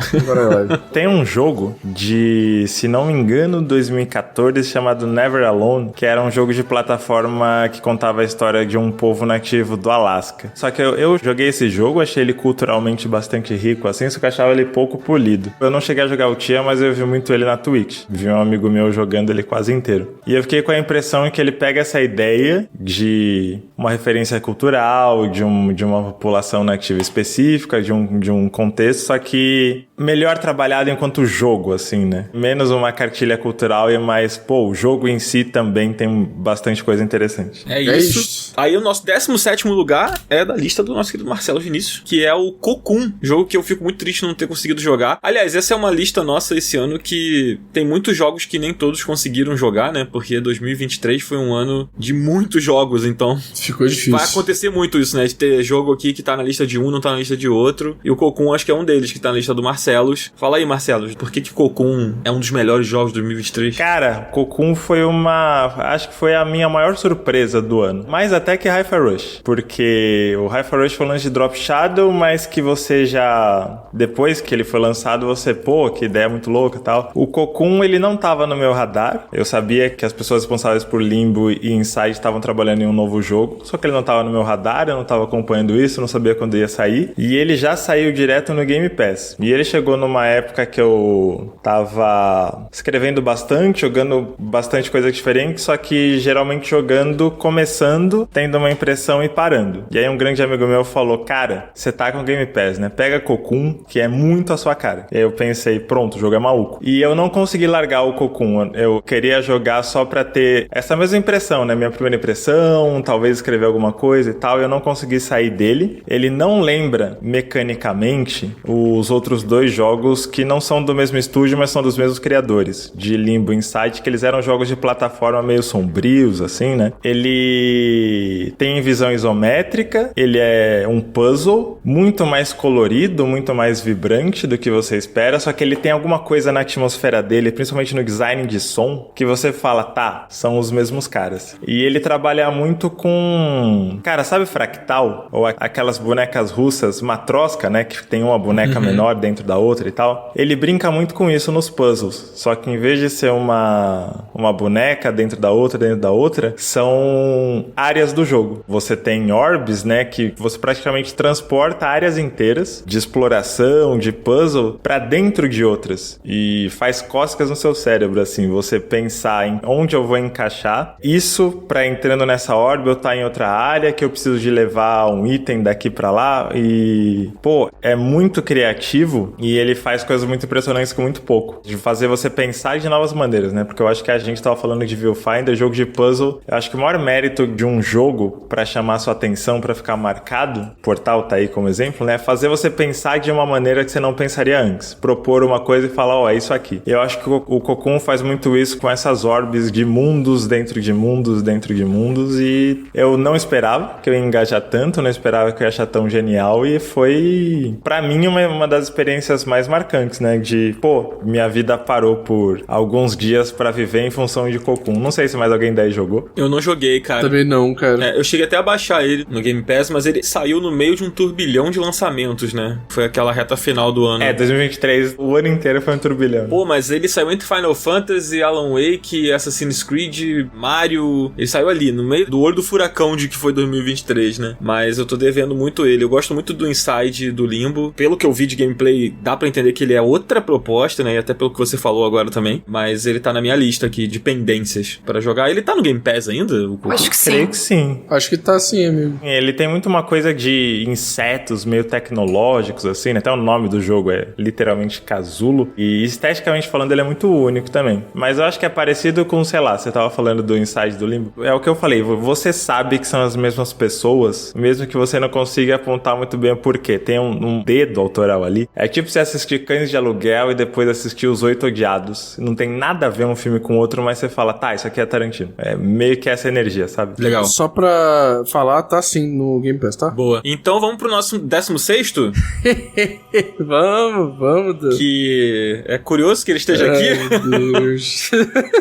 Tem um jogo de, se não me engano, 2014, chamado Never Alone, que era um jogo de plataforma que contava a história de um povo nativo do Alasca. Só que eu joguei esse jogo, achei ele culturalmente bastante rico, assim, só que eu achava ele pouco polido. Eu não cheguei a jogar o Tia, mas eu vi muito ele na Twitch. Vi um amigo meu jogando ele quase inteiro. E eu fiquei com a impressão que ele pega essa ideia de uma referência cultural, de uma população nativa específica, de um contexto, só que melhor trabalhado enquanto jogo, assim, né? Menos uma cartilha cultural e mais, pô, o jogo em si também tem bastante coisa interessante. É isso. Aí o nosso 17º lugar é da lista do nosso querido Marcelo Vinícius, que é o Cocoon, jogo que eu fico muito triste de não ter conseguido jogar. Aliás, essa é uma lista nossa esse ano que tem muitos jogos que nem todos conseguiram jogar, né? Porque 2023 foi um ano de muitos jogos, então ficou difícil. Vai acontecer muito isso, né? De ter jogo aqui que tá na lista de um, não tá na lista de outro. E o Cocoon acho que é um deles que tá na lista do Marcelos. Fala aí, Marcelos, por que Cocoon é um dos melhores jogos de 2023? Cara, Cocoon foi acho que foi a minha maior surpresa do ano. Mais até que Hi-Fi Rush. Porque o Hi-Fi Rush foi um lance de Drop Shadow, mas que você já... Depois que ele foi lançado, você... Pô, que ideia muito louca e tal. O Cocoon, ele não tava no meu radar. Eu sabia que as pessoas responsáveis por Limbo e Inside estavam trabalhando em um novo jogo. Só que ele não tava no meu radar, eu não tava acompanhando isso, não sabia quando ia sair. E ele já saiu direto no Game Pass. E ele chegou numa época que eu tava escrevendo bastante, jogando bastante coisa diferente, só que geralmente jogando, começando, tendo uma impressão e parando. E aí um grande amigo meu falou, cara, você tá com Game Pass, né? Pega Cocoon, que é muito a sua cara. E aí eu pensei, pronto, o jogo é maluco. E eu não consegui largar o Cocoon. Eu queria jogar só pra ter essa mesma impressão, né? Minha primeira impressão, talvez escrever alguma coisa e tal. E eu não consegui sair dele. Ele não lembra mecanicamente os outros dois dois jogos que não são do mesmo estúdio, mas são dos mesmos criadores, de Limbo e Inside, que eles eram jogos de plataforma meio sombrios, assim, né? Ele tem visão isométrica, ele é um puzzle muito mais colorido, muito mais vibrante do que você espera, só que ele tem alguma coisa na atmosfera dele, principalmente no design de som, que você fala, tá, são os mesmos caras. E ele trabalha muito com... Cara, sabe Fractal? Ou aquelas bonecas russas, Matroska, né? Que tem uma boneca menor dentro da outra e tal. Ele brinca muito com isso nos puzzles. Só que em vez de ser uma boneca dentro da outra, são áreas do jogo. Você tem orbes, né? Que você praticamente transporta áreas inteiras de exploração, de puzzle, pra dentro de outras. E faz cócegas no seu cérebro, assim. Você pensar em onde eu vou encaixar isso pra entrando nessa orbe eu estar em outra área, que eu preciso de levar um item daqui pra lá. E, pô, é muito criativo e ele faz coisas muito impressionantes com muito pouco. De fazer você pensar de novas maneiras, né? Porque eu acho que a gente tava falando de Viewfinder, jogo de puzzle. Eu acho que o maior mérito de um jogo pra chamar sua atenção, pra ficar marcado, Portal tá aí como exemplo, né? Fazer você pensar de uma maneira que você não pensaria antes. Propor uma coisa e falar, ó, é isso aqui. Eu acho que o Cocoon faz muito isso com essas orbes de mundos dentro de mundos dentro de mundos, e eu não esperava que eu ia engajar tanto, não esperava que eu ia achar tão genial, e foi, pra mim, uma das experiências mais marcantes, né? De, pô, minha vida parou por alguns dias pra viver em função de Cocoon. Não sei se mais alguém daí jogou. Eu não joguei, cara. Também não, cara. Eu cheguei até a baixar ele no Game Pass, mas ele saiu no meio de um turbilhão de lançamentos, né? Foi aquela reta final do ano. 2023, o ano inteiro foi um turbilhão. Pô, mas ele saiu entre Final Fantasy, Alan Wake, Assassin's Creed, Mario... Ele saiu ali, no meio do olho do furacão de que foi 2023, né? Mas eu tô devendo muito ele. Eu gosto muito do Inside e do Limbo. Pelo que eu vi de gameplay, dá pra entender que ele é outra proposta, né? E até pelo que você falou agora também. Mas ele tá na minha lista aqui de pendências pra jogar. Ele tá no Game Pass ainda? Acho que sim. Creio que sim. Acho que tá assim, amigo. Ele tem muito uma coisa de insetos meio tecnológicos, assim, né? Até o nome do jogo é literalmente casulo. E esteticamente falando, ele é muito único também. Mas eu acho que é parecido com, sei lá, você tava falando do Inside do Limbo. É o que eu falei, você sabe que são as mesmas pessoas, mesmo que você não consiga apontar muito bem o porquê. Tem um dedo autoral ali. É tipo você assistir Cães de Aluguel e depois assistir Os Oito Odiados. Não tem nada a ver um filme com o outro, mas você fala, tá, isso aqui é Tarantino. É meio que essa energia, sabe? Legal. Só pra falar, tá sim no Game Pass, tá? Boa. Então vamos pro nosso 16º? Vamos, Dan. Que é curioso que ele esteja aqui. Ai, meu Deus.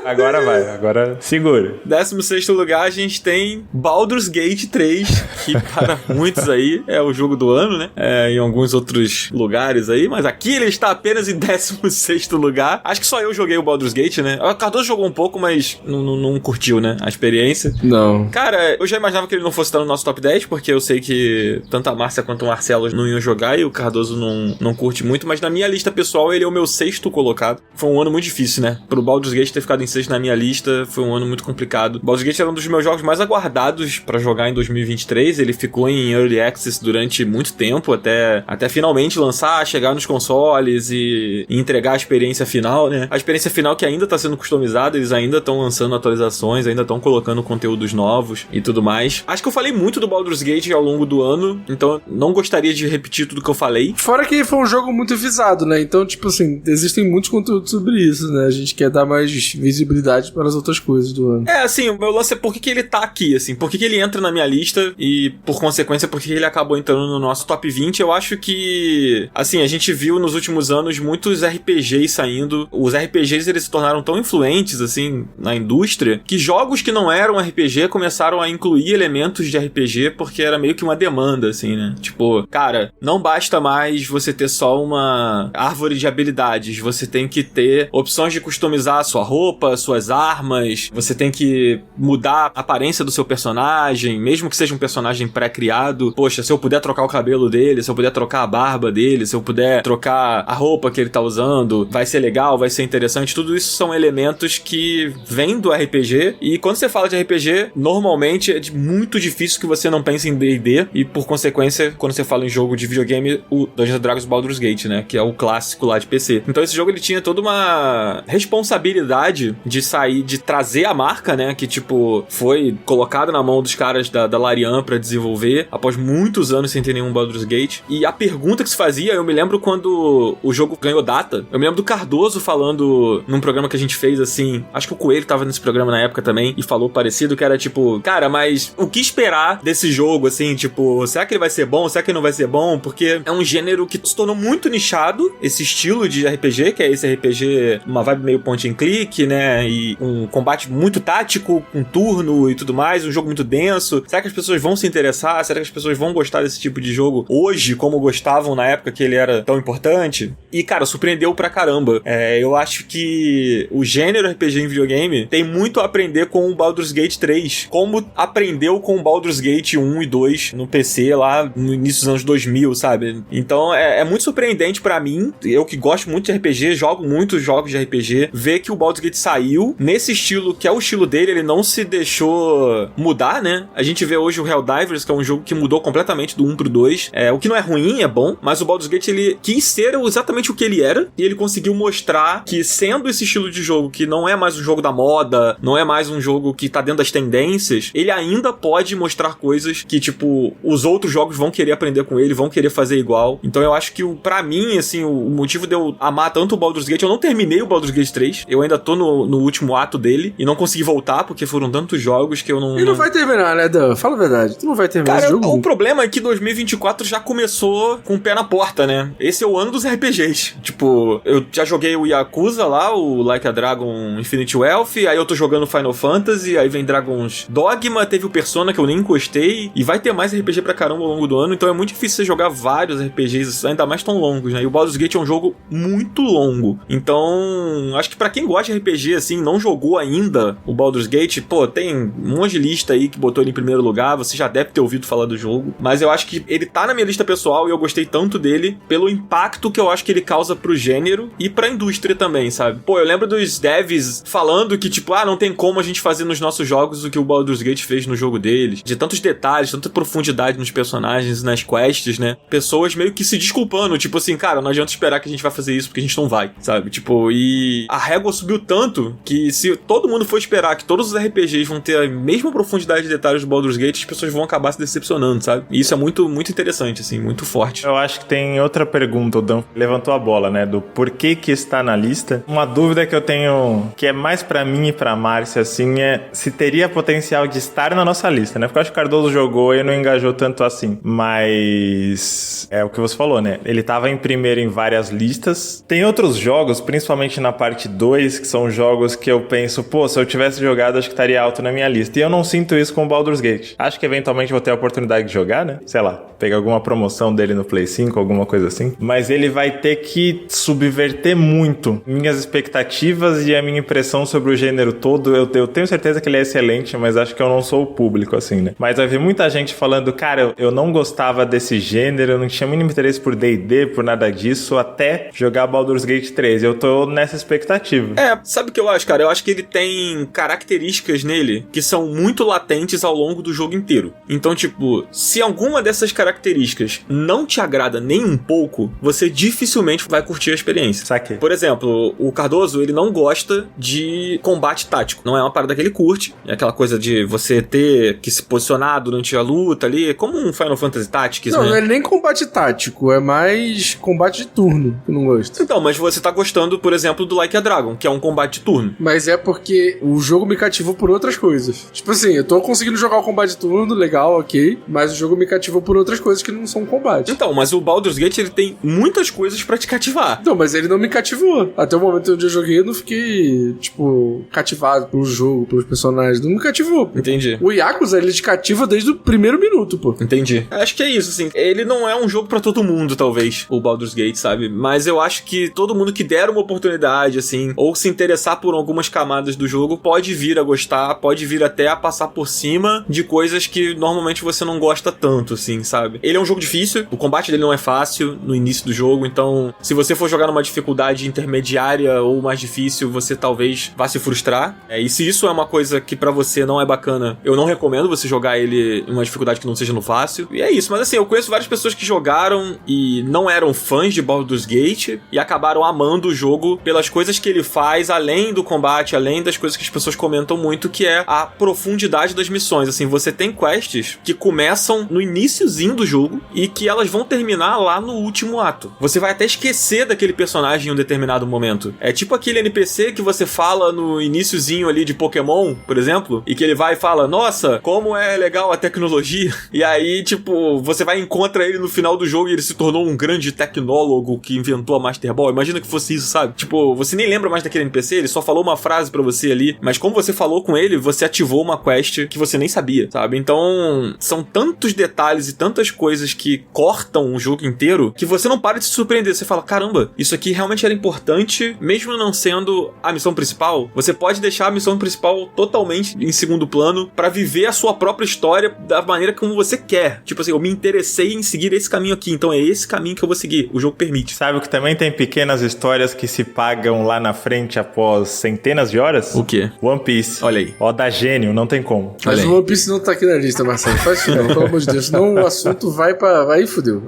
Agora vai, agora segura. 16º lugar, a gente tem Baldur's Gate 3, que para muitos aí é o jogo do ano, né? Em alguns outros lugares aí, mas aqui ele está apenas em 16º lugar. Acho que só eu joguei o Baldur's Gate, né? O Cardoso jogou um pouco, mas não curtiu, né? A experiência. Não. Cara, eu já imaginava que ele não fosse estar no nosso top 10, porque eu sei que tanto a Márcia quanto o Marcelo não iam jogar e o Cardoso não curte muito, mas na minha lista pessoal ele é o meu 6º colocado. Foi um ano muito difícil, né? Pro Baldur's Gate ter ficado em 6º na minha lista, foi um ano muito complicado. Baldur's Gate era um dos meus jogos mais aguardados pra jogar em 2023, ele ficou em Early Access durante muito tempo, até finalmente lançar, chegar nos consoles e entregar a experiência final, né? A experiência final que ainda tá sendo customizada, eles ainda estão lançando atualizações, ainda estão colocando conteúdos novos e tudo mais. Acho que eu falei muito do Baldur's Gate ao longo do ano, então não gostaria de repetir tudo que eu falei. Fora que foi um jogo muito visado, né? Então, tipo assim, existem muitos conteúdos sobre isso, né? A gente quer dar mais visibilidade para as outras coisas do ano. Assim, o meu lance é por que ele tá aqui, assim, por que ele entra na minha lista e, por consequência, por que ele acabou entrando no nosso top 20. Eu acho que, assim, a gente viu nos últimos anos muitos RPGs saindo. Os RPGs, eles se tornaram tão influentes, assim, na indústria, que jogos que não eram RPG começaram a incluir elementos de RPG porque era meio que uma demanda, assim, né? Tipo, cara, não basta mais você ter só uma árvore de habilidades, você tem que ter opções de customizar a sua roupa, suas armas, você tem que mudar a aparência do seu personagem, mesmo que seja um personagem pré-criado. Poxa, se eu puder trocar o cabelo dele, se eu puder trocar a barba dele, se eu puder trocar a roupa que ele tá usando, vai ser legal, vai ser interessante. Tudo isso são elementos que vêm do RPG, e quando você fala de RPG, normalmente é muito difícil que você não pense em D&D, e por consequência, quando você fala em jogo de videogame, o Dungeons & Dragons Baldur's Gate, né, que é o clássico lá de PC. Então esse jogo, ele tinha toda uma responsabilidade de sair, de trazer a marca, né, que tipo, foi colocada na mão dos caras da Larian pra desenvolver, após muitos anos sem ter nenhum Baldur's Gate. E a pergunta que se fazia, eu me lembro quando o jogo ganhou data, eu me lembro do Cardoso falando num programa que a gente fez, assim, acho que o Coelho tava nesse programa na época também, e falou parecido, que era tipo, cara, mas o que esperar desse jogo, assim, tipo, será que ele vai ser bom? Será que ele não vai ser bom? Porque é um gênero que se tornou muito nichado, esse estilo de RPG, que é esse RPG, uma vibe meio point and click, né, e um combate muito tático, com turno e tudo mais, um jogo muito denso. Será que as pessoas vão se interessar? Será que as pessoas vão gostar desse tipo de jogo hoje, como gostavam na época que ele era tão importante? E, cara, surpreendeu pra caramba. Eu acho que o gênero RPG em videogame tem muito a aprender com o Baldur's Gate 3, como aprendeu com o Baldur's Gate 1 e 2 no PC lá no início dos anos 2000, sabe? Então é muito surpreendente pra mim, eu que gosto muito de RPG, jogo muitos jogos de RPG, ver que o Baldur's Gate saiu nesse estilo, que é o estilo dele, ele não se deixou mudar, né? A gente vê hoje o Helldivers, que é um jogo que mudou completamente do 1 pro 2, o que não é ruim, é bom, mas o Baldur's Gate, ele quis ser exatamente o que ele era, e ele conseguiu mostrar que, sendo esse estilo de jogo que não é mais um jogo da moda, não é mais um jogo que tá dentro das tendências, ele ainda pode mostrar coisas que, tipo, os outros jogos vão querer aprender com ele, vão querer fazer igual. Então eu acho que, pra mim, assim, o motivo de eu amar tanto o Baldur's Gate, eu não terminei o Baldur's Gate 3, eu ainda tô no último ato dele, e não consegui voltar, porque foram tantos jogos que eu não... E não vai terminar, né, Dan? Fala a verdade, tu não vai terminar esse jogo. O problema é que 2024 já começou com o pé na porta, né? Esse é o ano dos RPGs. Tipo, eu já joguei o Yakuza lá, o Like a Dragon Infinite Wealth, aí eu tô jogando Final Fantasy, aí vem Dragon's Dogma, teve o Persona que eu nem encostei, e vai ter mais RPG pra caramba ao longo do ano, então é muito difícil você jogar vários RPGs, ainda mais tão longos, né? E o Baldur's Gate é um jogo muito longo. Então, acho que pra quem gosta de RPG, assim, não jogou ainda o Baldur's Gate, pô, tem um monte de lista aí que botou ele em primeiro lugar, você já deve ter ouvido falar do jogo, mas eu acho que ele tá na minha lista pessoal e eu gostei tanto dele pelo impacto que eu acho que ele causa pro gênero e pra indústria também, sabe? Pô, eu lembro dos devs falando que, tipo, não tem como a gente fazer nos nossos jogos o que o Baldur's Gate fez no jogo deles, de tantos detalhes, tanta profundidade nos personagens e nas quests, né? Pessoas meio que se desculpando, tipo assim, cara, não adianta esperar que a gente vai fazer isso porque a gente não vai, sabe? Tipo, e a régua subiu tanto que se todo mundo for esperar que todos os RPGs vão ter a mesma profundidade de detalhes do Baldur's Gate, as pessoas vão acabar se decepcionando, sabe? E isso é muito, muito interessante, assim, muito forte. Eu acho que tem outra pergunta, o Dan levantou a bola, né, do porquê que está na lista. Uma dúvida que eu tenho, que é mais pra mim e pra Márcia, assim, é se teria potencial de estar na nossa lista, né? Porque eu acho que o Cardoso jogou e não engajou tanto assim. Mas é o que você falou, né? Ele tava em primeiro em várias listas. Tem outros jogos, principalmente na parte 2, que são jogos que eu penso, pô, se eu tivesse jogado, acho que estaria alto na minha lista. E eu não sinto isso com o Baldur's Gate. Acho que eventualmente vou ter a oportunidade de jogar, né? Sei lá, pegar alguma promoção dele no Play 5, alguma coisa assim. Mas ele vai ter que subverter muito minhas expectativas e a minha impressão sobre o gênero todo. Eu tenho certeza que ele é excelente, mas acho que eu não sou o público, assim, né? Mas vai ver muita gente falando, cara, eu não gostava desse gênero, eu não tinha mínimo interesse por D&D, por nada disso, até jogar Baldur's Gate 3. Eu tô nessa expectativa. Sabe o que eu acho, cara? Eu acho que ele tem características nele que são muito latentes ao longo do jogo inteiro. Então, tipo, se alguma dessas características não te agrada nem um pouco, você dificilmente vai curtir a experiência. Saquei. Por exemplo, o Cardoso, ele não gosta de combate tático. Não é uma parada que ele curte. É aquela coisa de você ter que se posicionar durante a luta ali, como um Final Fantasy Tactics, não, né? Não é nem combate tático, é mais combate de turno, que eu não gosto. Então, mas você tá gostando, por exemplo, do Like a Dragon, que é um combate de turno. Mas é porque o jogo me cativou por outras coisas. Tipo assim, eu tô conseguindo jogar o combate de turno, legal, ok, mas o jogo me cativou por outras coisas que não são combate. Então, mas o Baldur's Gate, ele tem muitas coisas pra te cativar. Então, mas ele não me cativou. Até o momento onde eu joguei, eu não fiquei, tipo, cativado pelo jogo, pelos personagens. Não me cativou. Entendi. O Yakuza, ele te cativa desde o primeiro minuto, pô. Entendi. Acho que é isso, assim. Ele não é um jogo pra todo mundo, talvez, o Baldur's Gate, sabe? Mas eu acho que todo mundo que der uma oportunidade, assim, ou se interessar por algumas camadas do jogo, pode vir a gostar, pode vir até a passar por cima de coisas que normalmente você não gosta tanto, assim, sabe? Ele é um jogo difícil, o combate dele não é fácil no início do jogo, então se você for jogar numa dificuldade intermediária ou mais difícil, você talvez vá se frustrar. E se isso é uma coisa que pra você não é bacana, eu não recomendo você jogar ele em uma dificuldade que não seja no fácil. E é isso, mas assim, eu conheço várias pessoas que jogaram e não eram fãs de Baldur's Gate e acabaram amando o jogo pelas coisas que ele faz, além do combate, além das coisas que as pessoas comentam muito, que é a profundidade das missões. Assim, você tem quests que começam no iniciozinho do jogo e que elas vão terminar lá no último no ato. Você vai até esquecer daquele personagem em um determinado momento. É tipo aquele NPC que você fala no iniciozinho ali de Pokémon, por exemplo, e que ele vai e fala, nossa, como é legal a tecnologia. E aí, tipo, você vai e encontra ele no final do jogo e ele se tornou um grande tecnólogo que inventou a Master Ball. Imagina que fosse isso, sabe? Tipo, você nem lembra mais daquele NPC, ele só falou uma frase pra você ali, mas como você falou com ele, você ativou uma quest que você nem sabia, sabe? Então, são tantos detalhes e tantas coisas que cortam o jogo inteiro que você não para de se surpreender. Você fala, caramba, isso aqui realmente era importante, mesmo não sendo a missão principal. Você pode deixar a missão principal totalmente em segundo plano pra viver a sua própria história da maneira como você quer. Tipo assim, eu me interessei em seguir esse caminho aqui, então é esse caminho que eu vou seguir. O jogo permite. Sabe o que também tem pequenas histórias que se pagam lá na frente após centenas de horas? O quê? One Piece. Olha aí. Ó, da gênio, não tem como. Mas o One Piece não tá aqui na lista, Marcelo. Faz isso não, pelo amor de Deus. Senão o assunto vai pra... Aí fudeu.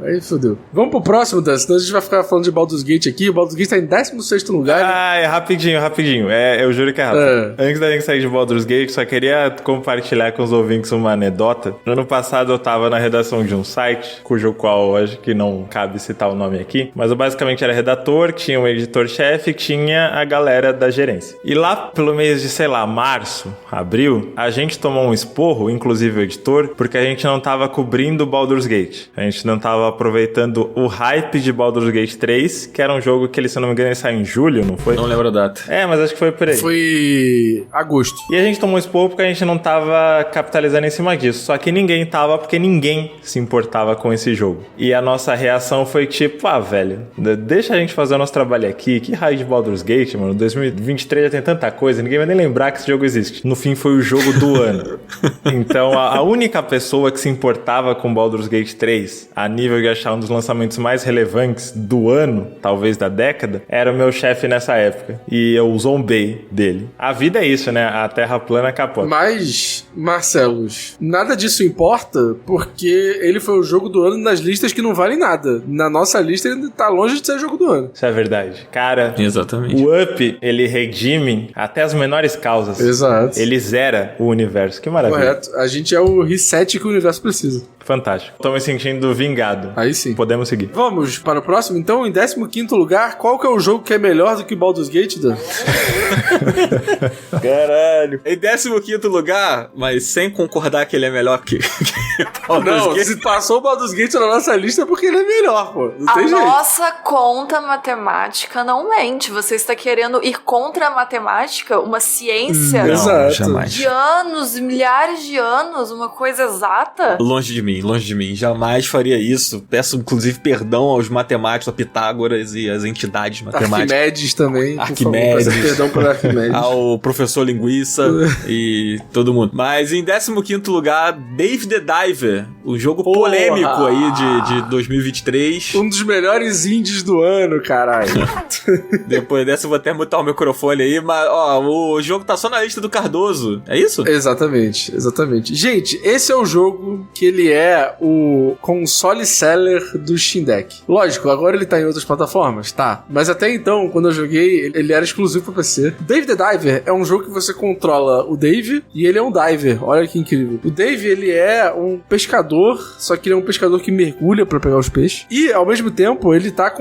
Vamos pro próximo, Dan. Senão a gente vai ficar falando de Baldur's Gate aqui. O Baldur's Gate tá em 16º lugar. Ah, é rapidinho. Eu juro que é rápido. Antes da gente sair de Baldur's Gate, só queria compartilhar com os ouvintes uma anedota. No ano passado eu tava na redação de um site, cujo qual acho que não cabe citar o nome aqui, mas eu basicamente era redator, tinha um editor-chefe, tinha a galera da gerência. E lá pelo mês de, sei lá, março, abril, a gente tomou um esporro, inclusive o editor, porque a gente não tava cobrindo Baldur's Gate. A gente não tava aproveitando o hype de Baldur's Gate 3, que era um jogo que, se eu não me engano, ele saiu em julho, não foi? Não lembro a data. É, mas acho que foi por aí. Foi agosto. E a gente tomou esporro porque a gente não tava capitalizando em cima disso. Só que ninguém tava, porque ninguém se importava com esse jogo. E a nossa reação foi tipo, velho, deixa a gente fazer o nosso trabalho aqui. Que raio de Baldur's Gate, mano? 2023 já tem tanta coisa, ninguém vai nem lembrar que esse jogo existe. No fim, foi o jogo do ano. Então, a única pessoa que se importava com Baldur's Gate 3, a nível de achar um dos lançamentos mais relevantes do ano, talvez da década, era o meu chefe nessa época. E eu zombei dele. A vida é isso, né? A terra plana capota. Mas, Marcelos, nada disso importa porque ele foi o jogo do ano nas listas que não valem nada. Na nossa lista ele tá longe de ser jogo do ano. Isso é verdade. Cara, exatamente. O Up, ele redime até as menores causas. Exato. Ele zera o universo. Que maravilha. Correto. A gente é o reset que o universo precisa. Fantástico. Tô me sentindo vingado. Aí sim. Podemos seguir. Vamos para o próximo, então. Em 15º lugar, qual que é o jogo que é melhor do que Baldur's Gate, Dan? Caralho. Em 15º lugar, mas sem concordar que ele é melhor que Baldur's Não, Gate. se passou o Baldur's Gate na nossa lista é porque ele é melhor, pô. Não tem A jeito. nossa conta matemática não mente. Você está querendo ir contra a matemática, uma ciência Não, Exato. jamais. de anos, milhares de anos, uma coisa exata. Longe de mim. Jamais faria isso. Peço, inclusive, perdão aos matemáticos, a Pitágoras e as entidades matemáticas. Arquimedes também. Arquimedes. Por favor, peço perdão por Arquimedes. Ao professor Linguiça e todo mundo. Mas em 15º lugar, Dave the Diver, o jogo polêmico aí de 2023. Um dos melhores indies do ano, caralho. Depois dessa eu vou até mutar o microfone aí, mas ó, o jogo tá só na lista do Cardoso, é isso? Exatamente. Gente, esse é o jogo que ele é o console seller do Steam Deck. Lógico, agora ele tá em outras plataformas, tá. Mas até então, quando eu joguei, ele era exclusivo pra PC. Dave the Diver é um jogo que você controla o Dave e ele é um diver. Olha que incrível. O Dave, ele é um pescador, só que ele é um pescador que mergulha pra pegar os peixes. E, ao mesmo tempo, ele tá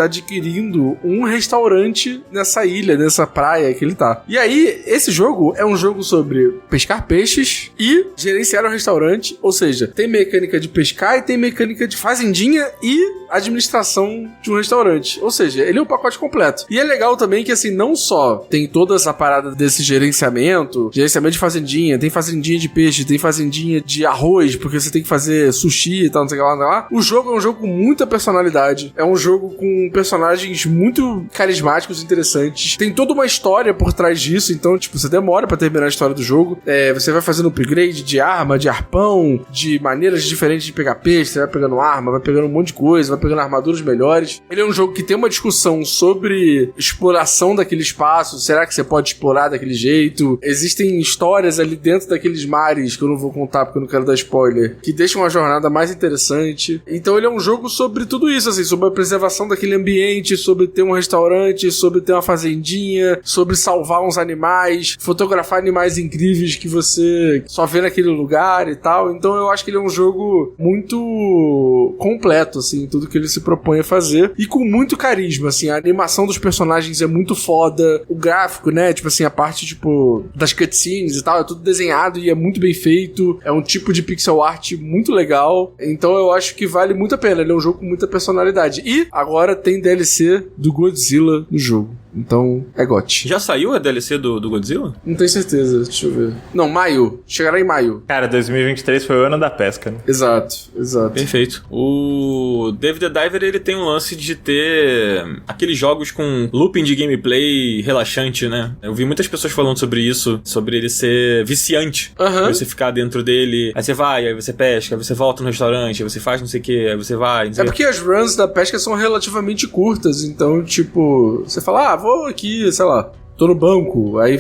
adquirindo um restaurante nessa ilha, nessa praia que ele tá. E aí, esse jogo é um jogo sobre pescar peixes e gerenciar um restaurante, ou seja, tem mecânica de pescar e tem mecânica de fazendinha e administração de um restaurante. Ou seja, ele é um pacote completo. E é legal também que, assim, não só tem toda essa parada desse gerenciamento de fazendinha, tem fazendinha de peixe, tem fazendinha de arroz, porque você tem que fazer sushi e tal, não sei o que lá, não sei o que lá. O jogo é um jogo com muita personalidade, é um jogo com personagens muito carismáticos e interessantes. Tem toda uma história por trás disso, então, tipo, você demora pra terminar a história do jogo. Você vai fazendo upgrade de arma, de arpão, de maneiras diferentes de pegar peixe, você vai pegando arma, vai pegando um monte de coisa, vai pegando armaduras melhores. Ele é um jogo que tem uma discussão sobre exploração daquele espaço, será que você pode explorar daquele jeito? Existem histórias ali dentro daqueles mares, que eu não vou contar porque eu não quero dar spoiler, que deixam a jornada mais interessante. Então ele é um jogo sobre tudo isso, assim, sobre a preservação daquele ambiente, sobre ter um restaurante, sobre ter uma fazendinha, sobre salvar uns animais, fotografar animais incríveis que você só vê naquele lugar e tal. Então eu acho que ele é um jogo muito completo, assim, tudo que ele se propõe a fazer, e com muito carisma, assim, a animação dos personagens é muito foda, o gráfico, né, tipo assim, a parte, tipo, das cutscenes e tal, é tudo desenhado e é muito bem feito, é um tipo de pixel art muito legal, então eu acho que vale muito a pena, ele é um jogo com muita personalidade. E agora tem DLC do Godzilla no jogo. Então, é GOT. Já saiu a DLC do Godzilla? Não tenho certeza, deixa eu ver. Não, maio. Chegará em maio. Cara, 2023 foi o ano da pesca, né? Exato, exato. Perfeito. O David the Diver, ele tem um lance de ter aqueles jogos com looping de gameplay relaxante, né? Eu vi muitas pessoas falando sobre isso, sobre ele ser viciante. Aham. Você ficar dentro dele, aí você vai, aí você pesca, aí você volta no restaurante, aí você faz não sei o que, aí você vai, não sei É porque as runs da pesca são relativamente curtas, então, tipo, você fala, vou aqui, sei lá, tô no banco, aí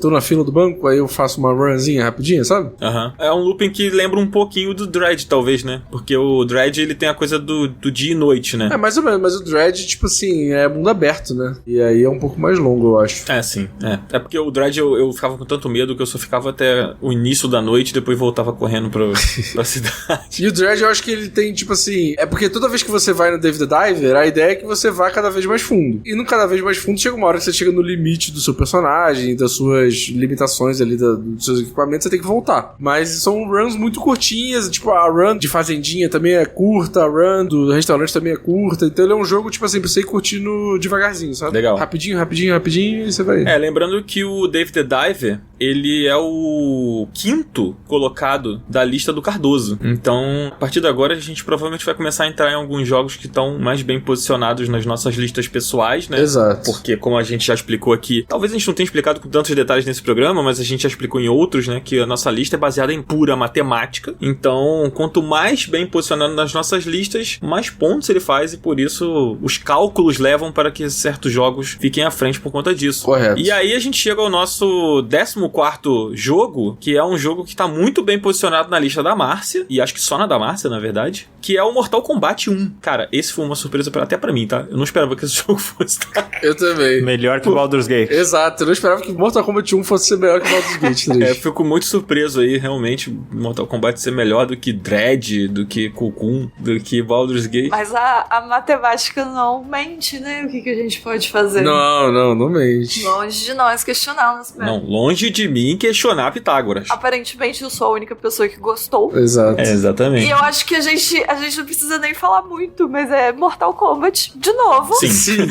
tô na fila do banco, aí eu faço uma runzinha rapidinha, sabe? Aham. É um looping que lembra um pouquinho do Dread, talvez, né? Porque o Dread, ele tem a coisa do dia e noite, né? É, mais ou menos, mas o Dread, tipo assim, é mundo aberto, né? E aí é um pouco mais longo, eu acho. É, sim. É porque o Dread eu ficava com tanto medo que eu só ficava até o início da noite e depois voltava correndo pra cidade. E o Dread, eu acho que ele tem, tipo assim... É porque toda vez que você vai no David the Diver, a ideia é que você vá cada vez mais fundo. E no cada vez mais fundo, chega uma hora que você chega no limite do seu personagem, das suas limitações ali, dos seus equipamentos, você tem que voltar. Mas são runs muito curtinhas, tipo, a run de fazendinha também é curta, a run do restaurante também é curta. Então ele é um jogo, tipo assim, pra você ir curtindo devagarzinho, sabe? Legal. Rapidinho, rapidinho, rapidinho, e você vai... Lembrando que o David the Diver, ele é o 5º colocado da lista do Cardoso. Então, a partir de agora, a gente provavelmente vai começar a entrar em alguns jogos que estão mais bem posicionados nas nossas listas pessoais, né? Exato. Porque, como a gente já explicou aqui, talvez a gente não tenha explicado com tantos detalhes nesse programa, mas a gente já explicou em outros, né? Que a nossa lista é baseada em pura matemática. Então, quanto mais bem posicionado nas nossas listas, mais pontos ele faz, e por isso os cálculos levam para que certos jogos fiquem à frente por conta disso. Correto. E aí a gente chega ao nosso 14º jogo, que é um jogo que está muito bem posicionado na lista da Márcia, e acho que só na da Márcia, na verdade, que é o Mortal Kombat 1. Cara, esse foi uma surpresa até pra mim, tá? Eu não esperava que esse jogo fosse, tá? Eu também. Melhor que o Baldur's Gate. Exato, eu não esperava que Mortal Kombat 1 fosse ser melhor que Baldur's Gate 3. Eu fico muito surpreso aí, realmente, Mortal Kombat ser melhor do que Dread, do que Cocoon, do que Baldur's Gate. Mas a matemática não mente, né? O que a gente pode fazer? Não mente. Longe de nós questioná-las. Não, longe de mim questionar Pitágoras. Aparentemente eu sou a única pessoa que gostou. Exato. Exatamente. E eu acho que a gente não precisa nem falar muito, mas é Mortal Kombat de novo. Sim.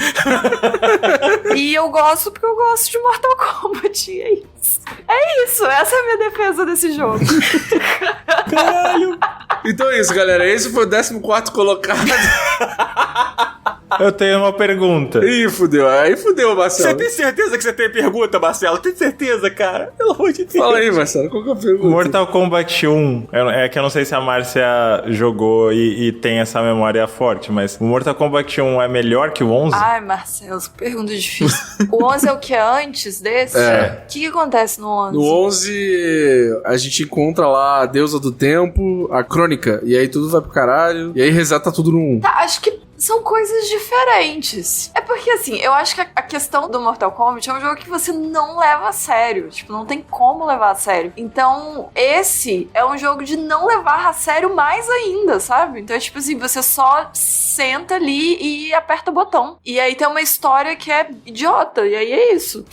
E eu gosto porque eu gosto de Mortal Kombat. E é isso. É isso, essa é a minha defesa desse jogo. Caralho. Então é isso, galera. Esse foi o 14º colocado. Eu tenho uma pergunta. Ih, fudeu. Aí fudeu, Marcelo. Você tem certeza que você tem pergunta, Marcelo? Tem certeza, cara? Pelo amor de Deus. Fala aí, Marcelo. Qual que é a pergunta? Mortal Kombat 1, é que eu não sei se a Márcia jogou e tem essa memória forte, mas o Mortal Kombat 1 é melhor que o 11? Ai, Marcelo, pergunta difícil. O 11 é o que é antes desse? É. O que acontece no 11? No 11, a gente encontra lá a deusa do tempo, a crônica, e aí tudo vai pro caralho, e aí reseta tudo no 1. Tá, acho que são coisas diferentes. É porque, assim, eu acho que a questão do Mortal Kombat é um jogo que você não leva a sério. Tipo, não tem como levar a sério. Então, esse é um jogo de não levar a sério mais ainda, sabe? Então, é tipo assim, você só senta ali e aperta o botão. E aí tem uma história que é idiota. E aí é isso.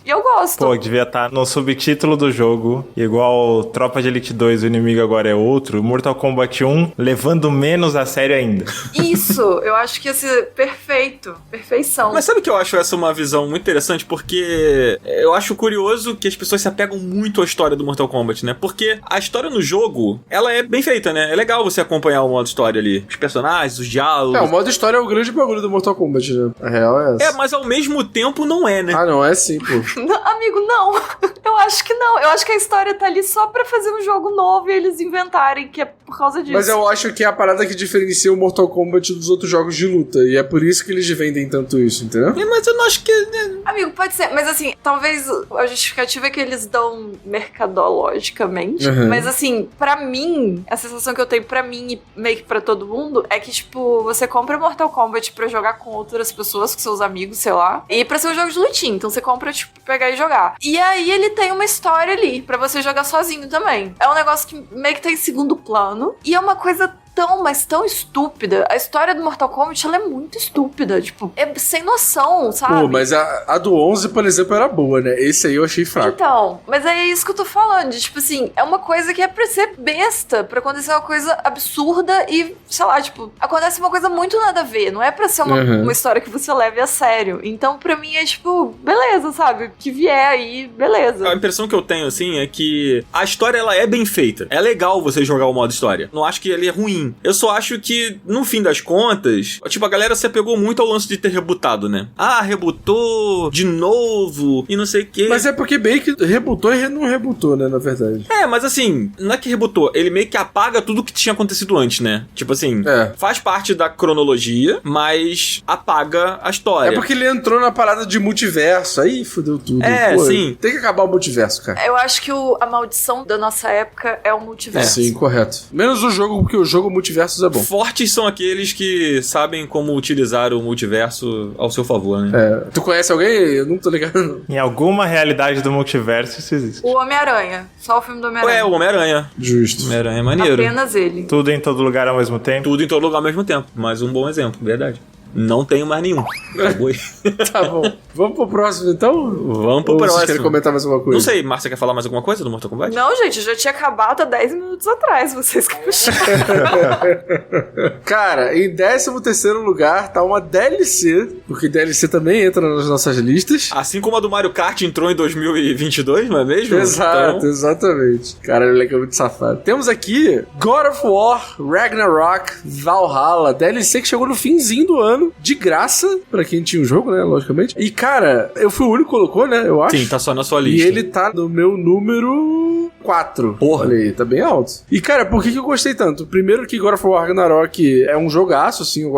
E eu gosto. Pô, devia estar no subtítulo do jogo, igual Tropa de Elite 2, o inimigo agora é outro, Mortal Kombat 1 levando menos a sério ainda. Isso, eu acho que ia ser perfeito. Perfeição. Mas sabe que eu acho essa uma visão muito interessante? Porque eu acho curioso que as pessoas se apegam muito à história do Mortal Kombat, né? Porque a história no jogo, ela é bem feita, né? É legal você acompanhar o modo história ali. Os personagens, os diálogos. O modo história é o grande bagulho do Mortal Kombat, né? A real é essa. Mas ao mesmo tempo não é, né? Ah, não, é sim, pô. Não, amigo, não. Eu acho que não. Eu acho que a história tá ali só pra fazer um jogo novo e eles inventarem que é por causa disso. Mas eu acho que é a parada que diferencia o Mortal Kombat dos outros jogos de luta. E é por isso que eles vendem tanto isso, entendeu? Mas eu não acho que... Amigo, pode ser. Mas assim, talvez a justificativa é que eles dão mercadologicamente. Mas assim, pra mim, a sensação que eu tenho pra mim e meio que pra todo mundo é que, tipo, você compra Mortal Kombat pra jogar com outras pessoas, com seus amigos, sei lá. E pra ser um jogo de lutinha. Então você compra, tipo, pegar e jogar. E aí ele tem uma história ali pra você jogar sozinho também. É um negócio que meio que tá em segundo plano. E é uma coisa mas tão estúpida. A história do Mortal Kombat, ela é muito estúpida. Tipo, é sem noção, sabe? Pô, mas a do 11, por exemplo, era boa, né? Esse aí eu achei fraco. Então, mas é isso que eu tô falando. De, tipo assim, é uma coisa que é pra ser besta, pra acontecer uma coisa absurda e, sei lá, tipo, acontece uma coisa muito nada a ver. Não é pra ser uma história que você leve a sério. Então, pra mim, é tipo, beleza, sabe? Que vier aí, beleza. A impressão que eu tenho, assim, é que a história, ela é bem feita. É legal você jogar o modo história. Não acho que ele é ruim. Eu só acho que, no fim das contas, tipo, a galera se apegou muito ao lance de ter rebutado, né? Ah, rebutou de novo e não sei o quê. Mas é porque meio que rebutou e não rebutou, né, na verdade. Mas assim, não é que rebutou, ele meio que apaga tudo que tinha acontecido antes, né? Tipo assim, faz parte da cronologia, mas apaga a história. É porque ele entrou na parada de multiverso, aí fudeu tudo. Sim. Tem que acabar o multiverso, cara. Eu acho que a maldição da nossa época é o multiverso. Sim, correto. Menos o jogo, porque o jogo multiversos é bom. Fortes são aqueles que sabem como utilizar o multiverso ao seu favor, né? Tu conhece alguém? Eu não tô ligado. Em alguma realidade do multiverso isso existe. O Homem-Aranha. Só o filme do Homem-Aranha. O Homem-Aranha. Justo. Homem-Aranha é maneiro. Apenas ele. Tudo em todo lugar ao mesmo tempo. Tudo em todo lugar ao mesmo tempo. Mais um bom exemplo, verdade. Não tenho mais nenhum. Acabou aí. Tá bom. Vamos pro próximo, então? Vamos pro Ou próximo. vocês querem comentar mais alguma coisa? Não sei, Márcia, quer falar mais alguma coisa do Mortal Kombat? Não, gente, já tinha acabado há 10 minutos atrás. Vocês que puxaram. Cara, em 13º lugar tá uma DLC, porque DLC também entra nas nossas listas. Assim como a do Mario Kart entrou em 2022, não é mesmo? Exato, então... exatamente. Cara, ele é muito safado. Temos aqui God of War Ragnarok Valhalla, DLC que chegou no finzinho do ano, de graça, pra quem tinha o jogo, né, logicamente. E, cara, eu fui o único que colocou, né, eu acho. Sim, tá só na sua lista. E ele tá no meu número 4. Porra. Olha aí, tá bem alto. E, cara, por que eu gostei tanto? Primeiro que God of War Ragnarok é um jogaço, assim, eu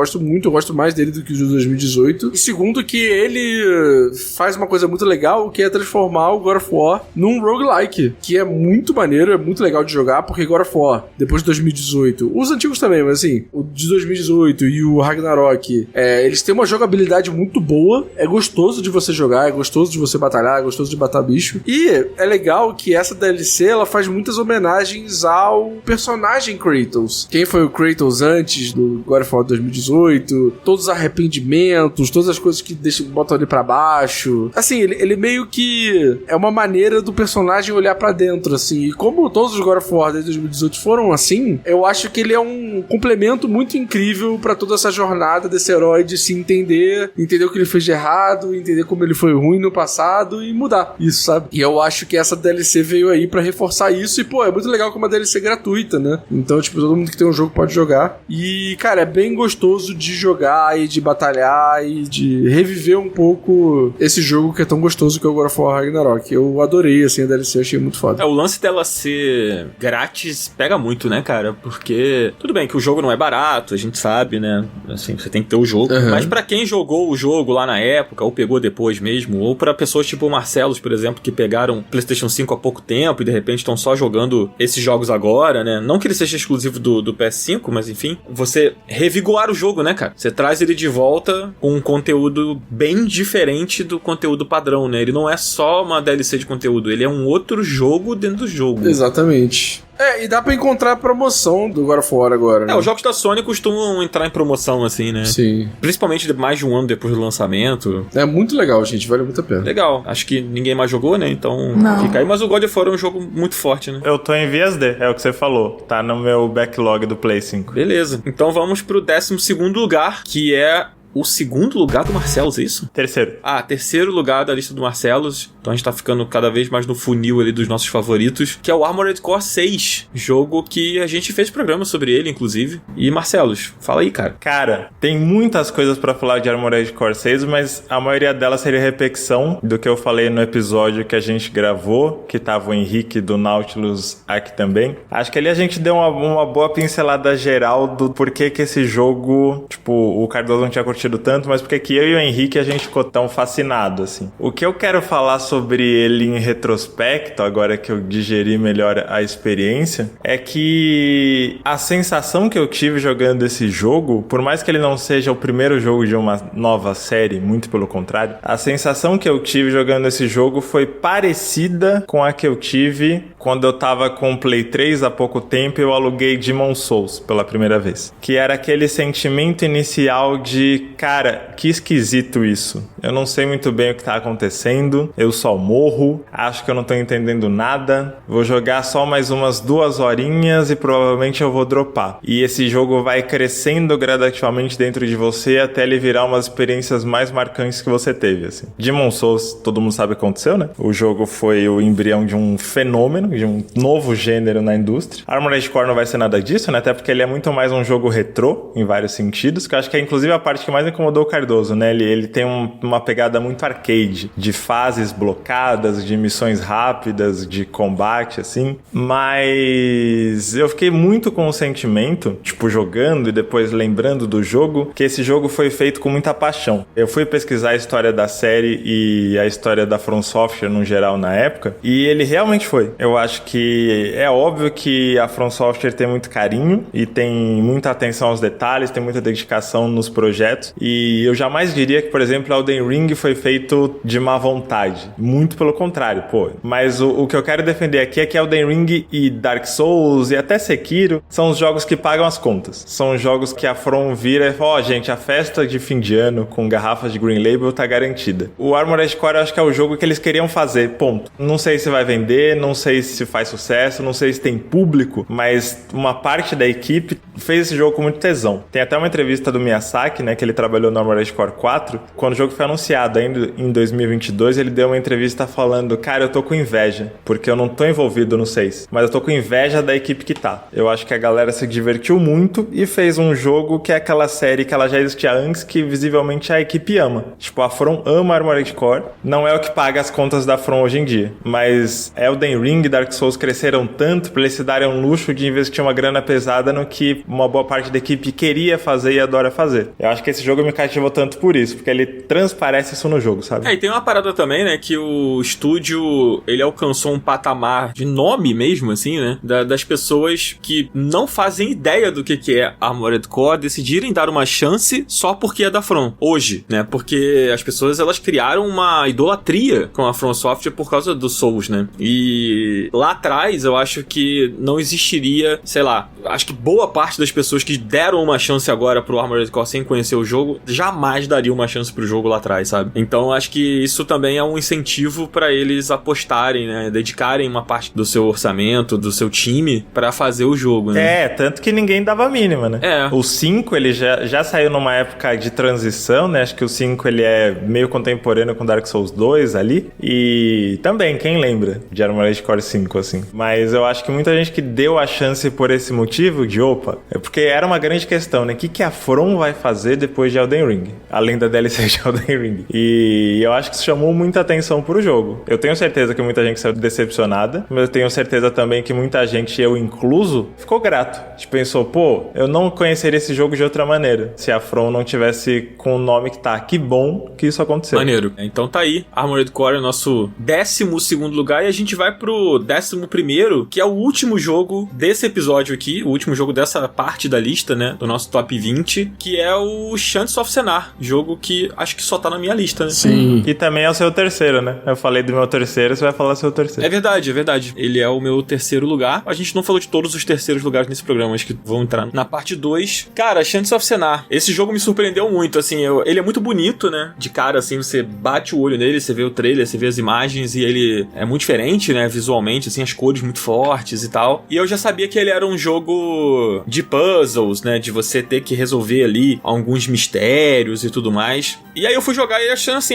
gosto mais dele do que o de 2018. E segundo que ele faz uma coisa muito legal, que é transformar o God of War num roguelike, que é muito maneiro, é muito legal de jogar, porque God of War, depois de 2018, os antigos também, mas assim, o de 2018 e o Ragnarok, eles têm uma jogabilidade muito boa, é gostoso de você jogar, é gostoso de você batalhar, é gostoso de matar bicho. E é legal que essa DLC, ela faz muitas homenagens ao personagem Kratos. Quem foi o Kratos antes do God of War 2018, todos os arrependimentos, todas as coisas que botam ele pra baixo. Assim, ele meio que é uma maneira do personagem olhar pra dentro, assim. E como todos os God of War desde 2018 foram assim, eu acho que ele é um complemento muito incrível pra toda essa jornada desse herói de se entender o que ele fez de errado, entender como ele foi ruim no passado e mudar isso, sabe? E eu acho que essa DLC veio aí pra reforçar isso e, pô, é muito legal que é uma DLC gratuita, né? Então, tipo, todo mundo que tem um jogo pode jogar. E, cara, é bem gostoso de jogar e de batalhar e de reviver um pouco esse jogo que é tão gostoso que é o God of War Ragnarok. Eu adorei, assim, a DLC, achei muito foda. O lance dela ser grátis pega muito, né, cara? Porque, tudo bem que o jogo não é barato, a gente sabe, né? Assim, você tem que ter o jogo. Mas pra quem jogou o jogo lá na época, ou pegou depois mesmo, ou pra pessoas tipo o Marcelos, por exemplo, que pegaram PlayStation 5 há pouco tempo e de repente estão só jogando esses jogos agora, né? Não que ele seja exclusivo do PS5, mas enfim, você revigorar o jogo, né, cara? Você traz ele de volta com um conteúdo bem diferente do conteúdo padrão, né? Ele não é só uma DLC de conteúdo, ele é um outro jogo dentro do jogo. Exatamente. E dá pra encontrar a promoção do God of War agora, né? Os jogos da Sony costumam entrar em promoção, assim, né? Sim. Principalmente mais de um ano depois do lançamento. É muito legal, gente. Vale muito a pena. Legal. Acho que ninguém mais jogou, né? Então fica aí. Mas o God of War é um jogo muito forte, né? Eu tô em vias de, é o que você falou. Tá no meu backlog do Play 5. Beleza. Então vamos pro 12º lugar, que é o segundo lugar do Marcelos, é isso? Terceiro. Ah, terceiro lugar da lista do Marcelos. Então a gente tá ficando cada vez mais no funil ali dos nossos favoritos, que é o Armored Core 6, jogo que a gente fez programa sobre ele, inclusive. E Marcelos, fala aí, cara. Cara, tem muitas coisas pra falar de Armored Core 6, mas a maioria delas seria repetição do que eu falei no episódio que a gente gravou, que tava o Henrique do Nautilus aqui também. Acho que ali a gente deu uma boa pincelada geral do porquê que esse jogo, tipo, o Cardoso não tinha curtido tanto, mas porque que eu e o Henrique a gente ficou tão fascinado, assim. O que eu quero falar sobre ele em retrospecto, agora que eu digeri melhor a experiência, é que a sensação que eu tive jogando esse jogo, por mais que ele não seja o primeiro jogo de uma nova série, muito pelo contrário, a sensação que eu tive jogando esse jogo foi parecida com a que eu tive quando eu tava com o Play 3 há pouco tempo e eu aluguei Demon's Souls pela primeira vez. Que era aquele sentimento inicial de, cara, que esquisito isso. Eu não sei muito bem o que tá acontecendo, eu só morro, acho que eu não tô entendendo nada, vou jogar só mais umas 2 horinhas e provavelmente eu vou dropar. E esse jogo vai crescendo gradativamente dentro de você até ele virar umas experiências mais marcantes que você teve, assim. Demon's Souls, todo mundo sabe o que aconteceu, né? O jogo foi o embrião de um fenômeno, de um novo gênero na indústria. Armored Core não vai ser nada disso, né? Até porque ele é muito mais um jogo retrô, em vários sentidos, que eu acho que é inclusive a parte que mais incomodou o Cardoso, né? Ele tem uma pegada muito arcade, de fases blocadas, de missões rápidas, de combate, assim. Mas eu fiquei muito com o sentimento, tipo, jogando e depois lembrando do jogo, que esse jogo foi feito com muita paixão. Eu fui pesquisar a história da série e a história da From Software no geral na época, e ele realmente foi. Eu acho que é óbvio que a From Software tem muito carinho e tem muita atenção aos detalhes, tem muita dedicação nos projetos, e eu jamais diria que, por exemplo, Elden Ring foi feito de má vontade. Muito pelo contrário, pô. Mas o que eu quero defender aqui é que Elden Ring e Dark Souls e até Sekiro são os jogos que pagam as contas. São jogos que a From vira e fala, gente, a festa de fim de ano com garrafas de Green Label tá garantida. O Armored Core eu acho que é o jogo que eles queriam fazer, ponto. Não sei se vai vender, não sei se faz sucesso, não sei se tem público, mas uma parte da equipe fez esse jogo com muito tesão. Tem até uma entrevista do Miyazaki, né, que ele trabalhou no Armored Core 4, quando o jogo foi anunciado ainda em 2022, ele deu uma entrevista falando, cara, eu tô com inveja, porque eu não tô envolvido no 6, mas eu tô com inveja da equipe que tá. Eu acho que a galera se divertiu muito e fez um jogo que é aquela série que ela já existia antes, que visivelmente a equipe ama. Tipo, a From ama Armored Core, não é o que paga as contas da From hoje em dia, mas Elden Ring e Dark Souls cresceram tanto pra eles se darem um luxo de investir uma grana pesada no que uma boa parte da equipe queria fazer e adora fazer. Eu acho que esse jogo me cativou tanto por isso, porque ele transparece isso no jogo, sabe? E tem uma parada também, né, que o estúdio, ele alcançou um patamar de nome mesmo, assim, né, das pessoas que não fazem ideia do que é Armored Core, decidirem dar uma chance só porque é da From, hoje, né, porque as pessoas, elas criaram uma idolatria com a From Software por causa do Souls, né, e lá atrás eu acho que não existiria, sei lá, acho que boa parte das pessoas que deram uma chance agora pro Armored Core sem conhecer o jogo, jamais daria uma chance pro jogo lá atrás, sabe? Então acho que isso também é um incentivo pra eles apostarem, né? Dedicarem uma parte do seu orçamento, do seu time pra fazer o jogo, né? Tanto que ninguém dava a mínima, né? O 5, ele já saiu numa época de transição, né? Acho que o 5, ele é meio contemporâneo com Dark Souls 2 ali. E também, quem lembra de Armored Core 5, assim? Mas eu acho que muita gente que deu a chance por esse motivo de, opa, é porque era uma grande questão, né? O que a From vai fazer depois de Elden Ring? Além da DLC de Elden Ring. E eu acho que isso chamou muita atenção pro jogo. Eu tenho certeza que muita gente saiu decepcionada, mas eu tenho certeza também que muita gente, eu incluso, ficou grato. A gente pensou, pô, eu não conheceria esse jogo de outra maneira se a From não tivesse com o nome que tá. Que bom que isso aconteceu. Maneiro. Então tá aí, Armored Core é o nosso 12º lugar, e a gente vai pro 11º, que é o último jogo desse episódio aqui, o último jogo dessa parte da lista, né, do nosso top 20, que é o Chants of Sennaar, jogo que acho que só tá na minha lista, né? Sim. E também é o seu terceiro, né? Eu falei do meu terceiro, você vai falar seu terceiro. É verdade, é verdade. Ele é o meu terceiro lugar. A gente não falou de todos os terceiros lugares nesse programa, acho que vão entrar na parte 2. Cara, Chants of Sennaar, esse jogo me surpreendeu muito, assim, ele é muito bonito, né? De cara, assim, você bate o olho nele, você vê o trailer, você vê as imagens e ele é muito diferente, né? Visualmente, visualmente, assim, as cores muito fortes e tal. E eu já sabia que ele era um jogo de puzzles, né? De você ter que resolver ali alguns mistérios e tudo mais. E aí eu fui jogar e achando assim,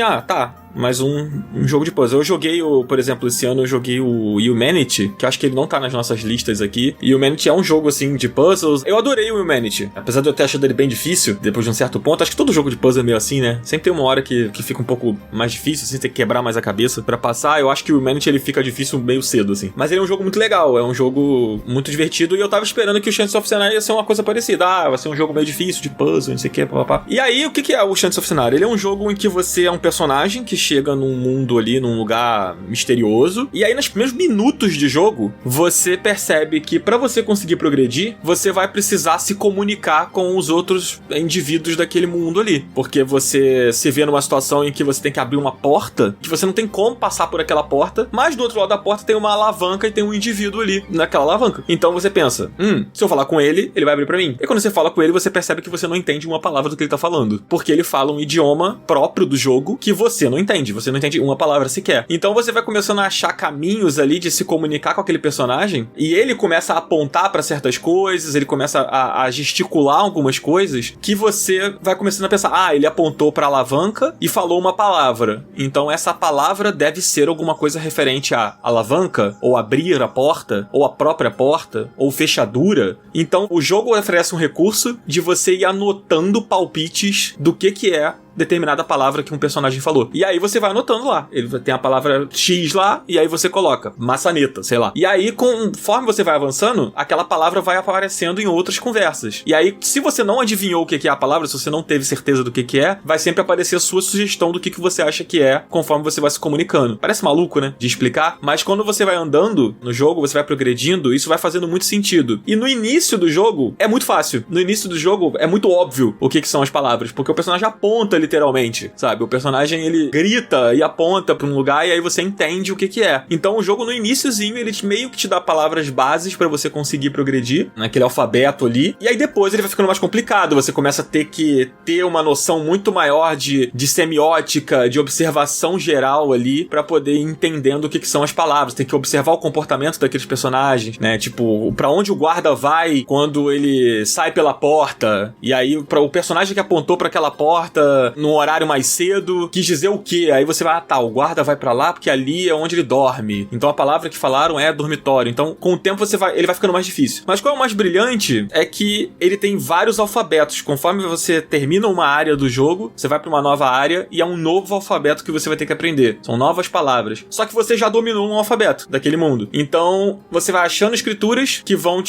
mais um jogo de puzzle. Eu joguei, por exemplo, esse ano eu joguei o Humanity, que eu acho que ele não tá nas nossas listas aqui. E o Humanity é um jogo, assim, de puzzles. Eu adorei o Humanity. Apesar de eu ter achado ele bem difícil, depois de um certo ponto. Acho que todo jogo de puzzle é meio assim, né? Sempre tem uma hora que fica um pouco mais difícil, assim, tem que quebrar mais a cabeça pra passar. Eu acho que o Humanity, ele fica difícil meio cedo, assim. Mas ele é um jogo muito legal, é um jogo muito divertido. E eu tava esperando que o Shanties of Scenaria ia ser uma coisa parecida. Vai ser um jogo meio difícil, de puzzle, não sei o que, papapá. E aí, o que é o Shanties of Scenaria? Ele é um jogo em que você é um personagem que chega num mundo ali, num lugar misterioso. E aí, nos primeiros minutos de jogo, você percebe que pra você conseguir progredir, você vai precisar se comunicar com os outros indivíduos daquele mundo ali. Porque você se vê numa situação em que você tem que abrir uma porta, que você não tem como passar por aquela porta, mas do outro lado da porta tem uma alavanca e tem um indivíduo ali naquela alavanca. Então você pensa, se eu falar com ele, ele vai abrir pra mim. E quando você fala com ele, você percebe que você não entende uma palavra do que ele tá falando. Porque ele fala um idioma próprio do jogo que você não entende. Você não entende uma palavra sequer. Então você vai começando a achar caminhos ali de se comunicar com aquele personagem e ele começa a apontar pra certas coisas, ele começa a gesticular algumas coisas que você vai começando a pensar, ele apontou pra alavanca e falou uma palavra. Então essa palavra deve ser alguma coisa referente a alavanca, ou abrir a porta, ou a própria porta, ou fechadura. Então o jogo oferece um recurso de você ir anotando palpites do que é determinada palavra que um personagem falou. E aí você vai anotando lá. Ele tem a palavra X lá, e aí você coloca maçaneta, sei lá. E aí, conforme você vai avançando, aquela palavra vai aparecendo em outras conversas. E aí, se você não adivinhou o que é a palavra, se você não teve certeza do que é, vai sempre aparecer a sua sugestão do que você acha que é, conforme você vai se comunicando. Parece maluco, né? De explicar, mas quando você vai andando no jogo, você vai progredindo, isso vai fazendo muito sentido. E no início do jogo, é muito fácil. No início do jogo, é muito óbvio o que são as palavras, porque o personagem aponta literalmente, sabe? O personagem, ele grita e aponta pra um lugar e aí você entende o que é. Então o jogo no iniciozinho, ele meio que te dá palavras bases pra você conseguir progredir, naquele alfabeto ali, e aí depois ele vai ficando mais complicado, você começa a ter que ter uma noção muito maior de semiótica, de observação geral ali, pra poder ir entendendo o que são as palavras, tem que observar o comportamento daqueles personagens, né? Tipo, pra onde o guarda vai quando ele sai pela porta, e aí para o personagem que apontou pra aquela porta num horário mais cedo, quis dizer o quê? Aí você vai, o guarda vai pra lá porque ali é onde ele dorme. Então a palavra que falaram é dormitório. Então, com o tempo ele vai ficando mais difícil. Mas qual é o mais brilhante? É que ele tem vários alfabetos. Conforme você termina uma área do jogo, você vai pra uma nova área e é um novo alfabeto que você vai ter que aprender. São novas palavras. Só que você já dominou um alfabeto daquele mundo. Então, você vai achando escrituras que vão,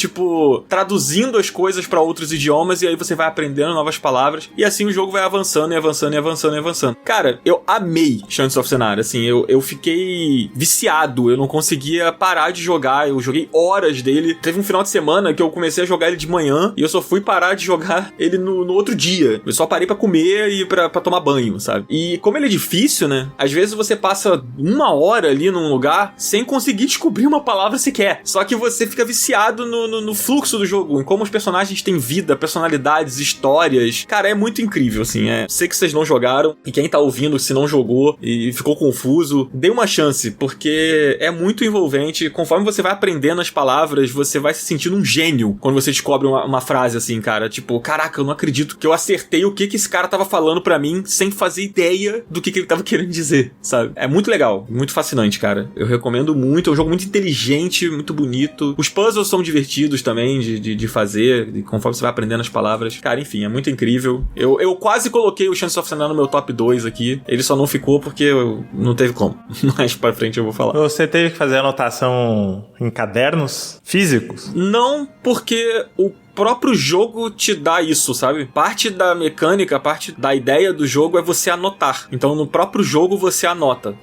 traduzindo as coisas pra outros idiomas e aí você vai aprendendo novas palavras e assim o jogo vai avançando e avançando e avançando e avançando. Cara, eu amei Shanties of Scenaria, assim, eu fiquei viciado, eu não conseguia parar de jogar, eu joguei horas dele. Teve um final de semana que eu comecei a jogar ele de manhã e eu só fui parar de jogar ele no outro dia. Eu só parei pra comer e pra tomar banho, sabe? E como ele é difícil, né? Às vezes você passa uma hora ali num lugar sem conseguir descobrir uma palavra sequer. Só que você fica viciado no fluxo do jogo, em como os personagens têm vida, personalidades, histórias. Cara, é muito incrível, assim, sei que vocês não jogaram, e quem tá ouvindo, se não jogou e ficou confuso, dê uma chance, porque é muito envolvente. Conforme você vai aprendendo as palavras, você vai se sentindo um gênio quando você descobre uma frase assim, cara, caraca, eu não acredito que eu acertei o que esse cara tava falando pra mim, sem fazer ideia do que ele tava querendo dizer, sabe? É muito legal, muito fascinante, cara. Eu recomendo muito, é um jogo muito inteligente, muito bonito. Os puzzles são divertidos também de fazer, conforme você vai aprendendo as palavras. Cara, enfim, é muito incrível. Eu quase coloquei o Shanties of Scenaria no meu top 2 aqui. Ele só não ficou porque não teve como. Mais pra frente eu vou falar. Você teve que fazer anotação em cadernos físicos? Não, porque o próprio jogo te dá isso, sabe? Parte da mecânica, parte da ideia do jogo é você anotar. Então, no próprio jogo, você anota.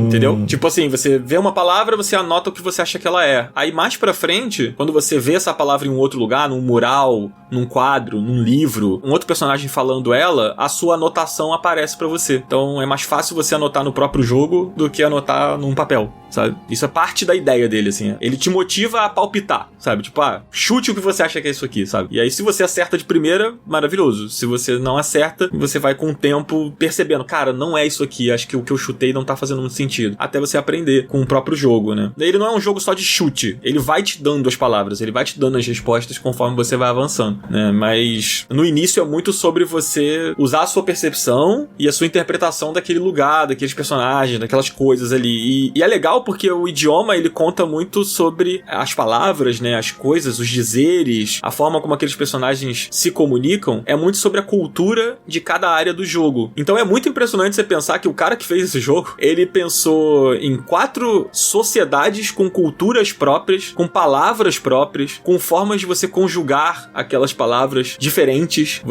Entendeu? Tipo assim, você vê uma palavra, você anota o que você acha que ela é. Aí, mais pra frente, quando você vê essa palavra em um outro lugar, num mural, num quadro, num livro, um outro personagem falando ela, a sua anotação aparece pra você. Então, é mais fácil você anotar no próprio jogo do que anotar num papel, sabe? Isso é parte da ideia dele, assim. Ele te motiva a palpitar, sabe? Tipo, chute o que você acha que é isso aqui, sabe? E aí, se você acerta de primeira, maravilhoso. Se você não acerta, você vai com o tempo percebendo, cara, não é isso aqui, acho que o que eu chutei não tá fazendo muito sentido. Até você aprender com o próprio jogo, né? Ele não é um jogo só de chute, ele vai te dando as palavras, ele vai te dando as respostas conforme você vai avançando, né? Mas no início é muito sobre você usar a sua percepção e a sua interpretação daquele lugar, daqueles personagens, daquelas coisas ali. E é legal porque o idioma, ele conta muito sobre as palavras, né? As coisas, os dizeres, a forma como aqueles personagens se comunicam, é muito sobre a cultura de cada área do jogo. Então é muito impressionante você pensar que o cara que fez esse jogo, ele pensou em 4 sociedades com culturas próprias, com palavras próprias, com formas de você conjugar aquelas palavras diferentes.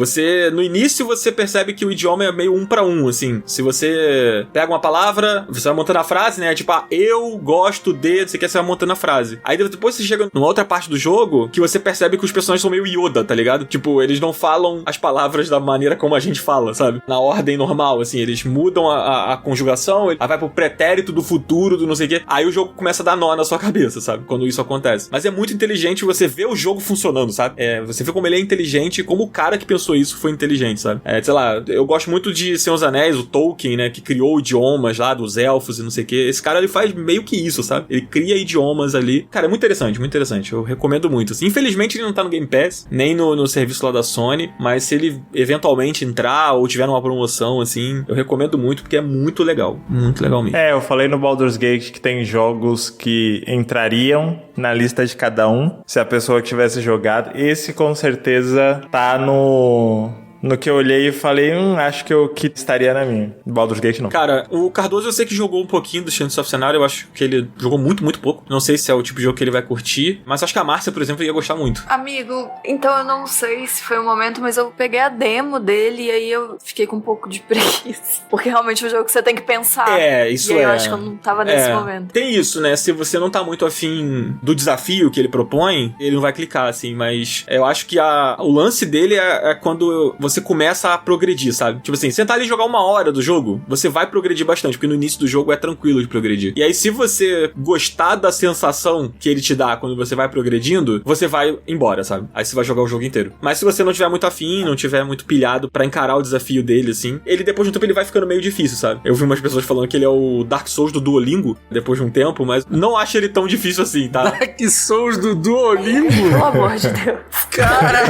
No início você percebe que o idioma é meio 1 para 1, assim. Se você pega uma palavra, você vai montando a frase, né? Tipo, eu gosto de, você vai montando a frase. Aí depois você chega numa outra parte do jogo que você percebe que os personagens são meio Yoda, tá ligado? Tipo, eles não falam as palavras da maneira como a gente fala, sabe? Na ordem normal, assim, eles mudam a conjugação, aí vai pro pretérito do futuro, do não sei o quê. Aí o jogo começa a dar nó na sua cabeça, sabe? Quando isso acontece. Mas é muito inteligente você ver o jogo funcionando, sabe? Você vê como ele é inteligente e como o cara que pensou isso foi inteligente, sabe? Sei lá, eu gosto muito de Senhor dos Anéis, o Tolkien, né? Que criou idiomas lá dos elfos e não sei o quê. Esse cara, ele faz meio que isso, sabe? Ele cria idiomas ali. Cara, é muito interessante, muito interessante. Eu recomendo muito, assim. Infelizmente ele não tá no Game Pass, nem no serviço lá da Sony, mas se ele eventualmente entrar ou tiver numa promoção, assim, eu recomendo muito, porque é muito legal mesmo. Eu falei no Baldur's Gate que tem jogos que entrariam na lista de cada um, se a pessoa tivesse jogado. Esse com certeza tá no que eu olhei e falei, acho que estaria na minha. Baldur's Gate não. Cara, o Cardoso eu sei que jogou um pouquinho do Shadows of Cenário, eu acho que ele jogou muito, muito pouco. Não sei se é o tipo de jogo que ele vai curtir, mas acho que a Márcia, por exemplo, ia gostar muito. Amigo, então eu não sei se foi o momento, mas eu peguei a demo dele e aí eu fiquei com um pouco de preguiça. Porque realmente é um jogo que você tem que pensar. Isso e aí eu acho que eu não tava nesse momento. Tem isso, né? Se você não tá muito afim do desafio que ele propõe, ele não vai clicar, assim, mas eu acho que o lance dele é quando você começa a progredir, sabe? Tipo assim, você tá ali jogar 1 hora do jogo, você vai progredir bastante, porque no início do jogo é tranquilo de progredir. E aí, se você gostar da sensação que ele te dá quando você vai progredindo, você vai embora, sabe? Aí você vai jogar o jogo inteiro. Mas se você não tiver muito afim, não tiver muito pilhado pra encarar o desafio dele, assim, ele depois de um tempo ele vai ficando meio difícil, sabe? Eu vi umas pessoas falando que ele é o Dark Souls do Duolingo, depois de um tempo, mas não acho ele tão difícil assim, tá? Dark Souls do Duolingo? Pelo amor de Deus. Cara!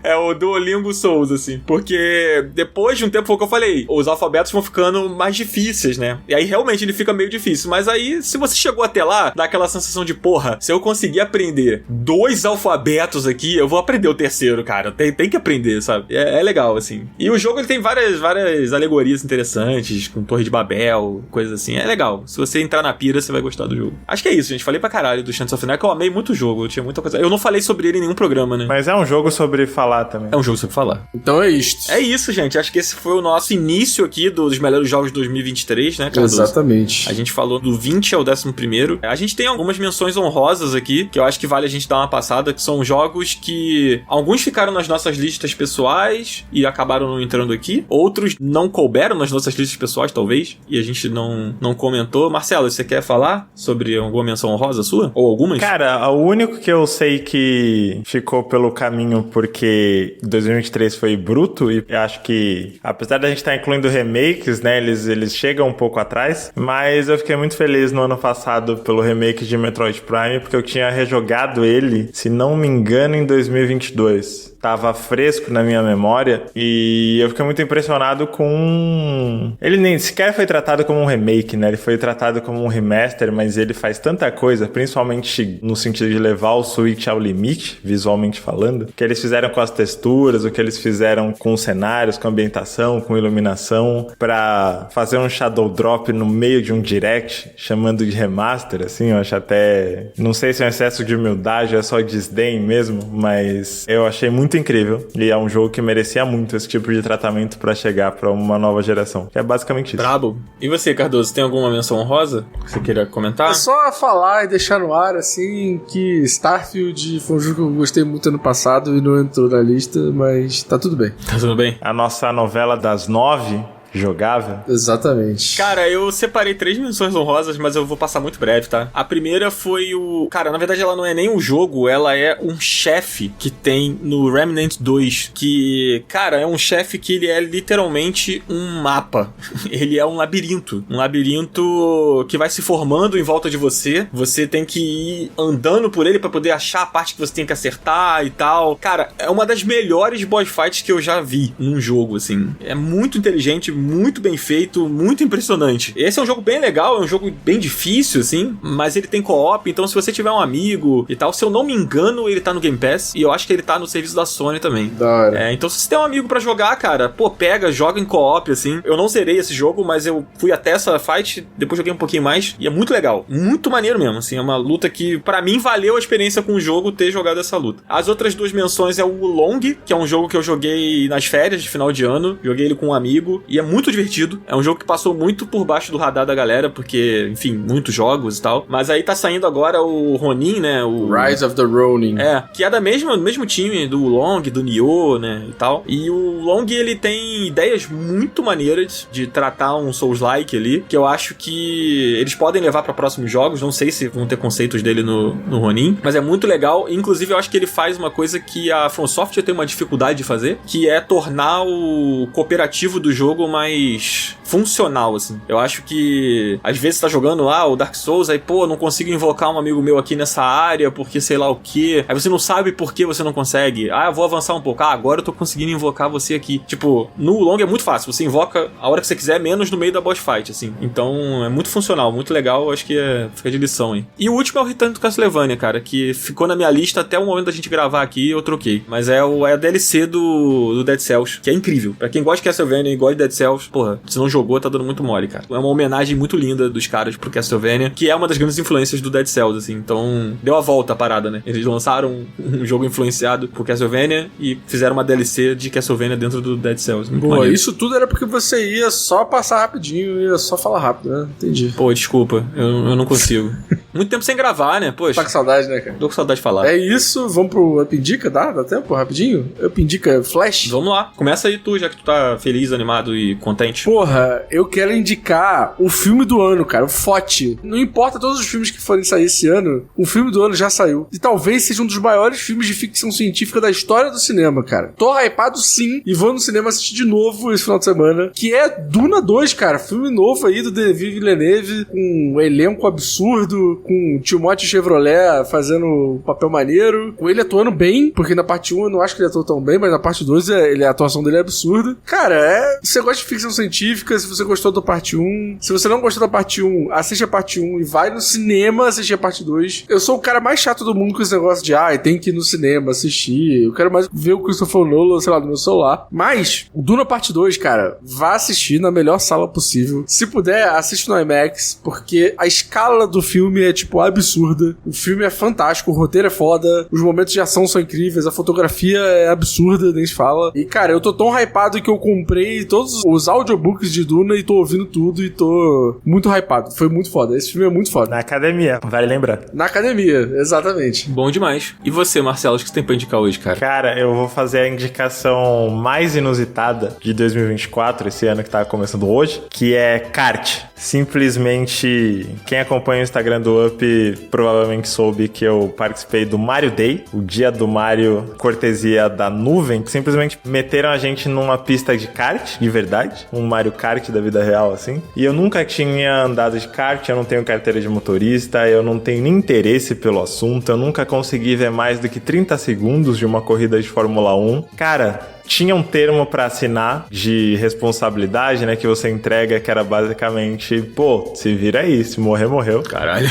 É o Duolingo Souls, assim. Porque depois de um tempo, foi o que eu falei, os alfabetos vão ficando mais difíceis, né? E aí, realmente, ele fica meio difícil. Mas aí, se você chegou até lá, dá aquela sensação de, porra, se eu conseguir aprender 2 alfabetos aqui, eu vou aprender o terceiro, cara. Tem que aprender, sabe? É legal, assim. E o jogo, ele tem várias alegorias interessantes, com Torre de Babel, coisas assim. É legal. Se você entrar na pira, você vai gostar do jogo. Acho que é isso, gente. Falei pra caralho do Shadows of Cenário, que eu amei muito o jogo. Eu tinha muita coisa. Eu não falei sobre ele em nenhum programa, né? Mas é um jogo sobre falar também. É um jogo sobre falar. Então é isto. É isso, gente. Acho que esse foi o nosso início aqui dos melhores jogos de 2023, né, Cardoso? Exatamente. A gente falou do 20 ao 11º. A gente tem algumas menções honrosas aqui, que eu acho que vale a gente dar uma passada, que são jogos que alguns ficaram nas nossas listas pessoais e acabaram não entrando aqui. Outros não couberam nas nossas listas pessoais, talvez, e a gente não comentou. Marcelo, você quer falar sobre alguma menção honrosa sua? Ou algumas? Cara, o único que eu sei que ficou pelo caminho porque 2023 foi bruto, e eu acho que, apesar da gente estar incluindo remakes, né, eles chegam um pouco atrás, mas eu fiquei muito feliz no ano passado pelo remake de Metroid Prime, porque eu tinha rejogado ele, se não me engano, em 2022. Tava fresco na minha memória e eu fiquei muito impressionado com... Ele nem sequer foi tratado como um remake, né? Ele foi tratado como um remaster, mas ele faz tanta coisa, principalmente no sentido de levar o Switch ao limite, visualmente falando, o que eles fizeram com as texturas, o que eles fizeram com os cenários, com a ambientação, com iluminação, pra fazer um Shadow Drop no meio de um direct, chamando de remaster, assim, eu acho até... Não sei se é um excesso de humildade, é só desdém mesmo, mas eu achei muito incrível, e é um jogo que merecia muito esse tipo de tratamento pra chegar pra uma nova geração, que é basicamente isso. Brabo. E você, Cardoso, tem alguma menção honrosa que você queira comentar? É só falar e deixar no ar, assim, que Starfield foi um jogo que eu gostei muito ano passado e não entrou na lista, mas tá tudo bem. Tá tudo bem. A nossa novela das 9 jogável. Exatamente. Cara, eu separei 3 menções honrosas, mas eu vou passar muito breve, tá? A primeira foi o... Cara, na verdade ela não é nem um jogo, ela é um chefe que tem no Remnant 2, que, cara, é um chefe que ele é literalmente um mapa. Ele é um labirinto. Um labirinto que vai se formando em volta de você. Você tem que ir andando por ele pra poder achar a parte que você tem que acertar e tal. Cara, é uma das melhores boss fights que eu já vi num jogo, assim. É muito inteligente, muito bem feito, muito impressionante. Esse é um jogo bem legal, é um jogo bem difícil, assim, mas ele tem co-op, então se você tiver um amigo e tal, se eu não me engano, ele tá no Game Pass, e eu acho que ele tá no serviço da Sony também. Da hora. Então se você tem um amigo pra jogar, cara, pô, pega, joga em co-op, assim. Eu não zerei esse jogo, mas eu fui até essa fight, depois joguei um pouquinho mais, e é muito legal. Muito maneiro mesmo, assim, é uma luta que, pra mim, valeu a experiência com o jogo ter jogado essa luta. As outras 2 menções é o Long, que é um jogo que eu joguei nas férias de final de ano, joguei ele com um amigo, e é muito divertido. É um jogo que passou muito por baixo do radar da galera, porque, enfim, muitos jogos e tal. Mas aí tá saindo agora o Ronin, né? O Rise of the Ronin. Que é do mesmo time do Long, do Nioh, né? E tal. E o Long, ele tem ideias muito maneiras de tratar um Souls-like ali, que eu acho que eles podem levar pra próximos jogos. Não sei se vão ter conceitos dele no Ronin, mas é muito legal. Inclusive, eu acho que ele faz uma coisa que a From Software tem uma dificuldade de fazer, que é tornar o cooperativo do jogo mais funcional, assim. Eu acho que às vezes você tá jogando lá o Dark Souls, aí, pô, não consigo invocar um amigo meu aqui nessa área, porque sei lá o quê. Aí você não sabe por que você não consegue. Ah, eu vou avançar um pouco. Ah, agora eu tô conseguindo invocar você aqui. Tipo, no Long é muito fácil. Você invoca a hora que você quiser, menos no meio da boss fight, assim. Então, é muito funcional, muito legal. Acho que fica de lição, hein. E o último é o Return to Castlevania, cara, que ficou na minha lista até o momento da gente gravar aqui, eu troquei. Mas é a DLC do Dead Cells, que é incrível. Pra quem gosta de Castlevania e gosta de Dead Cells, porra, se não jogou, tá dando muito mole, cara. É uma homenagem muito linda dos caras pro Castlevania, que é uma das grandes influências do Dead Cells, assim. Então, deu a volta a parada, né? Eles lançaram um jogo influenciado por Castlevania e fizeram uma DLC de Castlevania dentro do Dead Cells. Muito Pô, maneiro. isso tudo era porque você ia só passar rapidinho, ia só falar rápido, né? Entendi. Pô, desculpa, eu não consigo. Muito tempo sem gravar, né? Poxa. Tá com saudade, né, cara? Tô com saudade de falar. É isso, vamos pro Up Indica? Dá tempo? Rapidinho? Up Indica Flash? Vamos lá. Começa aí tu, já que tu tá feliz, animado e contente. Porra, eu quero indicar o filme do ano, cara, o FOT. Não importa todos os filmes que forem sair esse ano, o filme do ano já saiu. E talvez seja um dos maiores filmes de ficção científica da história do cinema, cara. Tô hypado sim, e vou no cinema assistir de novo esse final de semana, que é Duna 2, cara. Filme novo aí do Denis Villeneuve, com um elenco absurdo, com o Timothée Chevrolet fazendo um papel maneiro, com ele atuando bem, porque na parte 1 eu não acho que ele atuou tão bem, mas na parte 2 a atuação dele é absurda. Cara, se você gosta de ficção científica, se você gostou da parte 1, se você não gostou da parte 1, assiste a parte 1 e vai no cinema assistir a parte 2. Eu sou o cara mais chato do mundo com esse negócio de, tem que ir no cinema assistir. Eu quero mais ver o Christopher Nolan, sei lá, no meu celular. Mas, o Duna parte 2, cara, vá assistir na melhor sala possível. Se puder, assiste no IMAX, porque a escala do filme é, tipo, absurda. O filme é fantástico, o roteiro é foda, os momentos de ação são incríveis, a fotografia é absurda, nem se fala. E, cara, eu tô tão hypado que eu comprei todos os audiobooks de Duna e tô ouvindo tudo e tô muito hypado. Foi muito foda. Esse filme é muito foda. Na academia, vale lembrar. Na academia, exatamente. Bom demais. E você, Marcelo, o que você tem pra indicar hoje, cara? Cara, eu vou fazer a indicação mais inusitada de 2024, esse ano que tá começando hoje, que é kart. Simplesmente, quem acompanha o Instagram do Up provavelmente soube que eu participei do Mario Day, o dia do Mario, cortesia da nuvem, que simplesmente meteram a gente numa pista de kart, de verdade, um Mario Kart da vida real, assim. E eu nunca tinha andado de kart, eu não tenho carteira de motorista, eu não tenho nem interesse pelo assunto, eu nunca consegui ver mais do que 30 segundos de uma corrida de Fórmula 1. Cara, tinha um termo pra assinar de responsabilidade, né, que você entrega, que era basicamente, pô, se vira aí, se morrer, morreu. Caralho.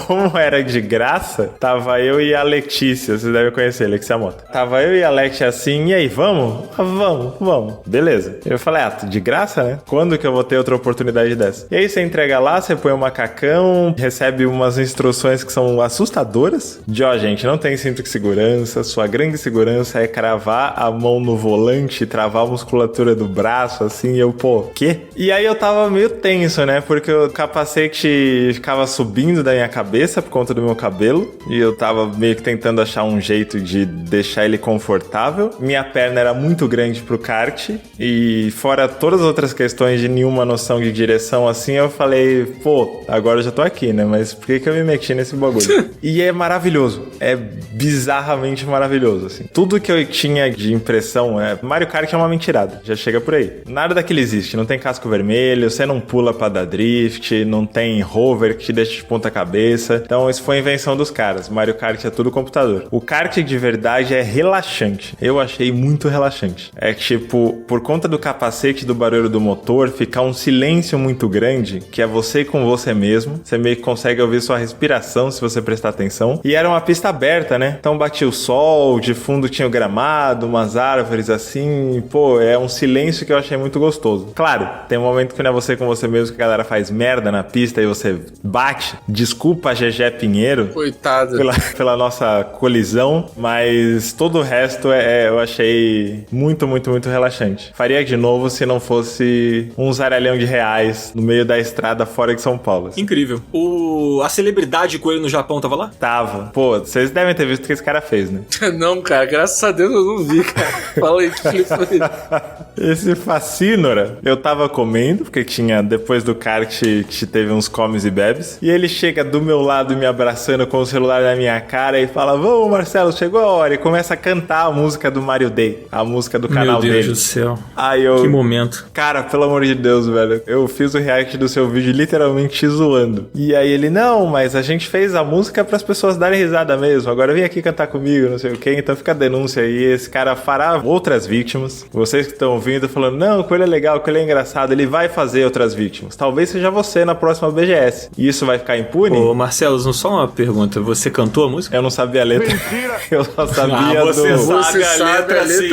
Como era de graça, tava eu e a Letícia, vocês devem conhecer, Alexia Mota. Tava eu e a Letícia assim, e aí, vamos? Vamos. Beleza. Eu falei, de graça, né? Quando que eu vou ter outra oportunidade dessa? E aí você entrega lá, você põe o macacão, recebe umas instruções que são assustadoras, de, gente, não tem cinto de segurança, sua grande segurança é cravar a a mão no volante, travar a musculatura do braço, assim, e eu, pô, quê? E aí eu tava meio tenso, né? Porque o capacete ficava subindo da minha cabeça por conta do meu cabelo, e eu tava meio que tentando achar um jeito de deixar ele confortável. Minha perna era muito grande pro kart, e fora todas as outras questões de nenhuma noção de direção, assim, eu falei, pô, agora eu já tô aqui, né? Mas por que eu me meti nesse bagulho? E é maravilhoso. É bizarramente maravilhoso, assim. Tudo que eu tinha de impressão Mario Kart é uma mentirada. Já chega por aí. Nada daquilo existe. Não tem casco vermelho, você não pula pra dar drift, não tem hover que te deixa de ponta cabeça. Então isso foi invenção dos caras. Mario Kart é tudo computador. O kart de verdade é relaxante. Eu achei muito relaxante. É tipo, por conta do capacete, do barulho do motor, ficar um silêncio muito grande, que é você com você mesmo. Você meio que consegue ouvir sua respiração se você prestar atenção. E era uma pista aberta, né? Então batia o sol, de fundo tinha o gramado, umas árvores assim. Pô, é um silêncio que eu achei muito gostoso. Claro, tem um momento que não é você com você mesmo, que a galera faz merda na pista e você bate. Desculpa, Gegé Pinheiro. Coitado. Pela nossa colisão, mas todo o resto eu achei muito, muito, muito relaxante. Faria de novo se não fosse um zaralhão de reais no meio da estrada fora de São Paulo. Incrível. A celebridade Coelho no Japão tava lá? Tava. Pô, vocês devem ter visto o que esse cara fez, né? Não, cara, graças a Deus eu não vi, cara. Fala aí, que foi? Esse Facínora, eu tava comendo, porque depois do kart, teve uns comes e bebes, e ele chega do meu lado me abraçando com o celular na minha cara e fala, vamos Marcelo, chegou a hora, e começa a cantar a música do Mario Day, a música do canal dele. Meu Deus do céu. Aí que momento. Cara, pelo amor de Deus, velho, eu fiz o react do seu vídeo literalmente te zoando. E aí ele, não, mas a gente fez a música pras pessoas darem risada mesmo, agora vem aqui cantar comigo, não sei o que, então fica a denúncia aí, esse cara fará outras vítimas, vocês que estão ouvindo falando, não, o Coelho é legal, o Coelho é engraçado, ele vai fazer outras vítimas, talvez seja você na próxima BGS, e isso vai ficar impune? Ô Marcelo, só uma pergunta, você cantou a música? Eu não sabia a letra. Mentira! Eu só sabia você sabe a letra sim.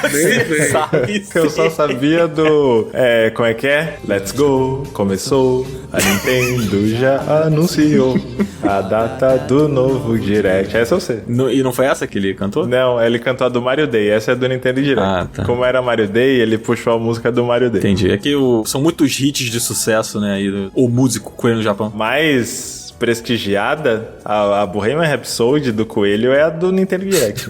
Você sabe sim. Eu só sabia do... como é que é? Let's go, começou, a Nintendo já anunciou a data do novo Direct. Essa eu sei. E não foi essa que ele cantou? Não, ele cantou a do Mario Day, essa é do Nintendo Direct. Ah, tá. Como era Mario Day, ele puxou a música do Mario Day. Entendi. É que são muitos hits de sucesso, né? O músico Coelho no Japão. Mas prestigiada, a Bohemian Rhapsody do Coelho é a do Nintendo Direct.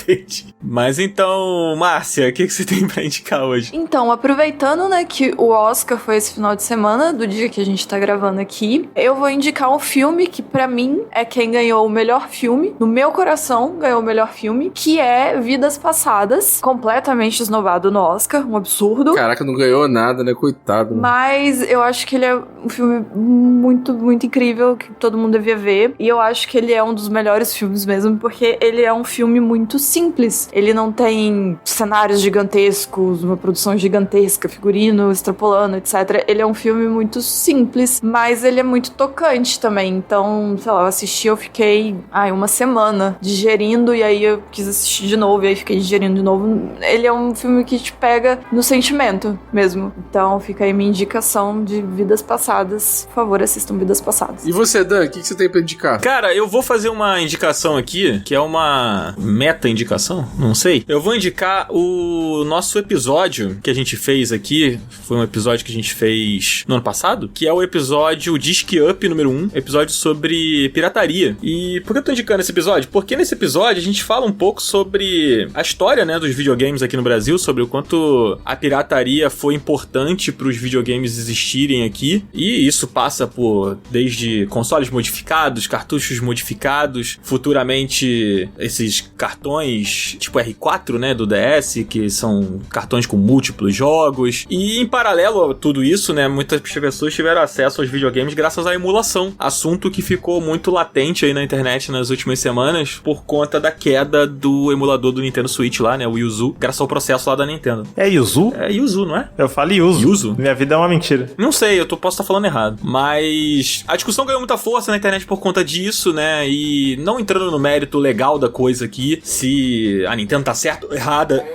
Entendi. Mas então, Márcia, o que você tem pra indicar hoje? Então, aproveitando, né, que o Oscar foi esse final de semana, do dia que a gente tá gravando aqui, eu vou indicar um filme que pra mim é quem ganhou o melhor filme, no meu coração ganhou o melhor filme, que é Vidas Passadas, completamente esnobado no Oscar, um absurdo. Caraca, não ganhou nada, né, coitado. Mas eu acho que ele é um filme muito, muito incrível, que todo mundo devia ver, e eu acho que ele é um dos melhores filmes mesmo, porque ele é um filme muito simples. Ele não tem cenários gigantescos, uma produção gigantesca, figurino extrapolando, etc. Ele é um filme muito simples, mas ele é muito tocante também. Então, sei lá, eu assisti, eu fiquei uma semana digerindo, e aí eu quis assistir de novo, e aí fiquei digerindo de novo. Ele é um filme que te pega no sentimento mesmo. Então, fica aí minha indicação de Vidas Passadas. Por favor, assistam Vidas Passadas. E você, Dan, o que você tem pra indicar? Cara, eu vou fazer uma indicação aqui, que é uma meta-indicação, não sei. Eu vou indicar o nosso episódio que a gente fez aqui, foi um episódio que a gente fez no ano passado, que é o episódio Disque Up número 1, episódio sobre pirataria. E por que eu tô indicando esse episódio? Porque nesse episódio a gente fala um pouco sobre a história, né, dos videogames aqui no Brasil, sobre o quanto a pirataria foi importante pros videogames existirem aqui, e isso passa por desde consoles modificados, cartuchos modificados, futuramente esses cartões tipo R4, né, do DS, que são cartões com múltiplos jogos, e em paralelo a tudo isso, né, muitas pessoas tiveram acesso aos videogames graças à emulação, assunto que ficou muito latente aí na internet nas últimas semanas por conta da queda do emulador do Nintendo Switch lá, né, o Yuzu, graças ao processo lá da Nintendo. É Yuzu? É Yuzu, não é? Eu falo Yuzu. Yuzu? Minha vida é uma mentira. Não sei, posso estar falando errado, mas a discussão ganhou muita força na internet por conta disso, né, e não entrando no mérito legal da coisa aqui, se a Nintendo tá certa ou errada,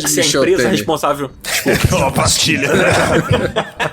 se a empresa responsável Uma pastilha.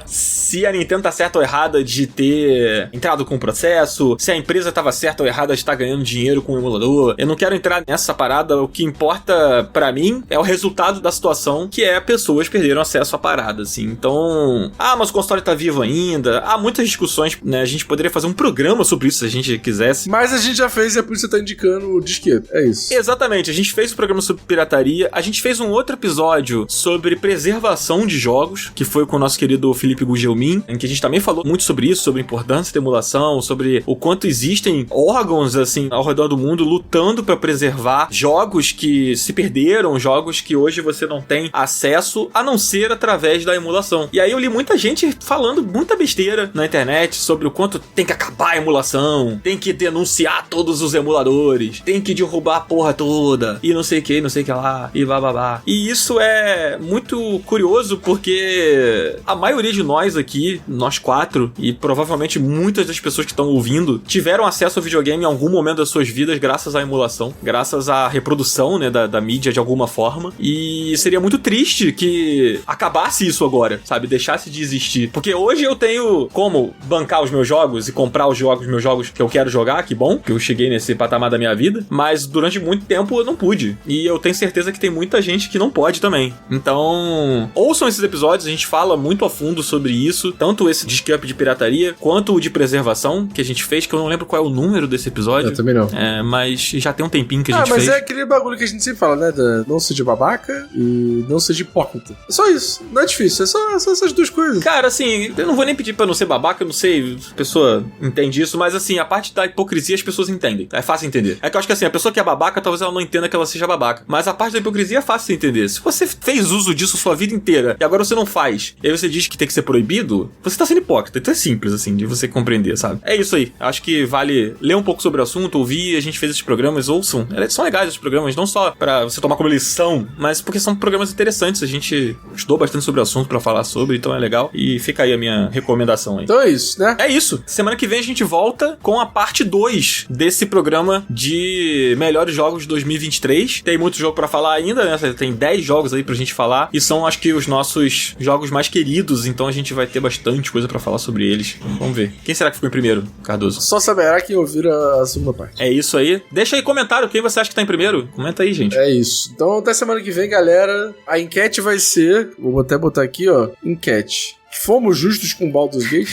Se a Nintendo tá certa ou errada de ter entrado com o processo, se a empresa tava certa ou errada de estar ganhando dinheiro com o emulador. Eu não quero entrar nessa parada. O que importa pra mim é o resultado da situação, que é pessoas perderam acesso à parada, assim. Então, mas o console tá vivo ainda. Há muitas discussões, né? A gente poderia fazer um programa sobre isso se a gente quisesse. Mas a gente já fez e é por isso que você tá indicando o disquete. É isso. Exatamente. A gente fez um programa sobre pirataria. A gente fez um outro episódio sobre preservação de jogos, que foi com o nosso querido Felipe Gugelmin, em que a gente também falou muito sobre isso, sobre a importância da emulação, sobre o quanto existem órgãos, assim, ao redor do mundo lutando pra preservar jogos que se perderam, jogos que hoje você não tem acesso, a não ser através da emulação. E aí eu li muita gente falando muita besteira na internet sobre o quanto tem que acabar a emulação, tem que denunciar todos os emuladores, tem que derrubar a porra toda, e não sei o que, não sei o que lá, e bababá. E isso é muito curioso, porque a maioria de nós aqui, nós quatro, e provavelmente muitas das pessoas que estão ouvindo, tiveram acesso ao videogame em algum momento das suas vidas graças à emulação, graças à reprodução, né, da mídia de alguma forma. E seria muito triste que acabasse isso agora, sabe? Deixasse de existir. Porque hoje eu tenho como bancar os meus jogos e comprar os meus jogos que eu quero jogar, que bom, que eu cheguei nesse patamar da minha vida, mas durante muito tempo eu não pude. E eu tenho certeza que tem muita gente que não pode também. Então, ouçam esses episódios, a gente fala muito a fundo sobre isso, tanto esse disc up de pirataria, quanto o de preservação, que a gente fez, que eu não lembro qual é o número desse episódio. Eu também não. Mas já tem um tempinho que a gente mas fez. É aquele bagulho que a gente sempre fala, né? Não seja babaca e não seja hipócrita. É só isso. Não é difícil. É só essas duas coisas. Cara, assim, eu não vou nem pedir pra não ser babaca, eu não sei se a pessoa entende isso, mas assim, a parte da hipocrisia as pessoas entendem. É fácil entender. É que eu acho que assim, a pessoa que é babaca, talvez ela não entenda que ela seja babaca. Mas a parte da hipocrisia é fácil de entender. Se você fez uso disso sua vida inteira e agora você não faz, e aí você diz que tem que ser proibido, você tá sendo hipócrita. Então é simples, assim, de você compreender, sabe? É isso aí. Acho que vale ler um pouco sobre o assunto, ouvir, a gente fez esses programas, ouçam. São legais esses programas, não só pra você tomar como lição, mas porque são programas interessantes. A gente estudou bastante sobre o assunto pra falar sobre, então é legal. E fica aí a minha recomendação aí. Então é isso, né? É isso. Semana que vem a gente volta com a parte 2 desse programa de melhores jogos de 2023. Tem muito jogo pra falar ainda, né? Tem 10 jogos aí pra gente falar. E são, acho que, os nossos jogos mais queridos. Então a gente vai ter bastante coisa pra falar sobre eles. Vamos ver. Quem será que ficou em primeiro, Cardoso? Só saberá quem ouvir a segunda parte. É isso aí. Deixa aí comentário. Quem você acha que tá em primeiro? Comenta aí, gente. É isso. Então até semana que vem, galera. A enquete vai ser... Vou até botar aqui, ó. Enquete. Fomos justos com Baldur's Gate?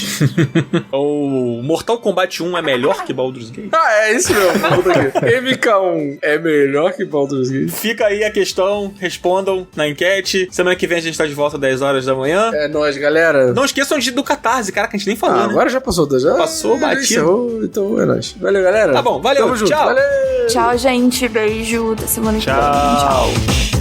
O Mortal Kombat 1 é melhor que Baldur's Gate? É isso mesmo. Vou botar aqui. MK1 é melhor que Baldur's Gate? Fica aí a questão, respondam na enquete. Semana que vem a gente tá de volta às 10 horas da manhã. É nóis, galera. Não esqueçam do Catarse, cara, que a gente nem falou, né? Agora já passou, já? Passou, batido. Então é nóis. Valeu, galera. Tá bom, valeu, Tamo junto. tchau. Valeu. Tchau, gente. Beijo. Da semana que vem. Tchau.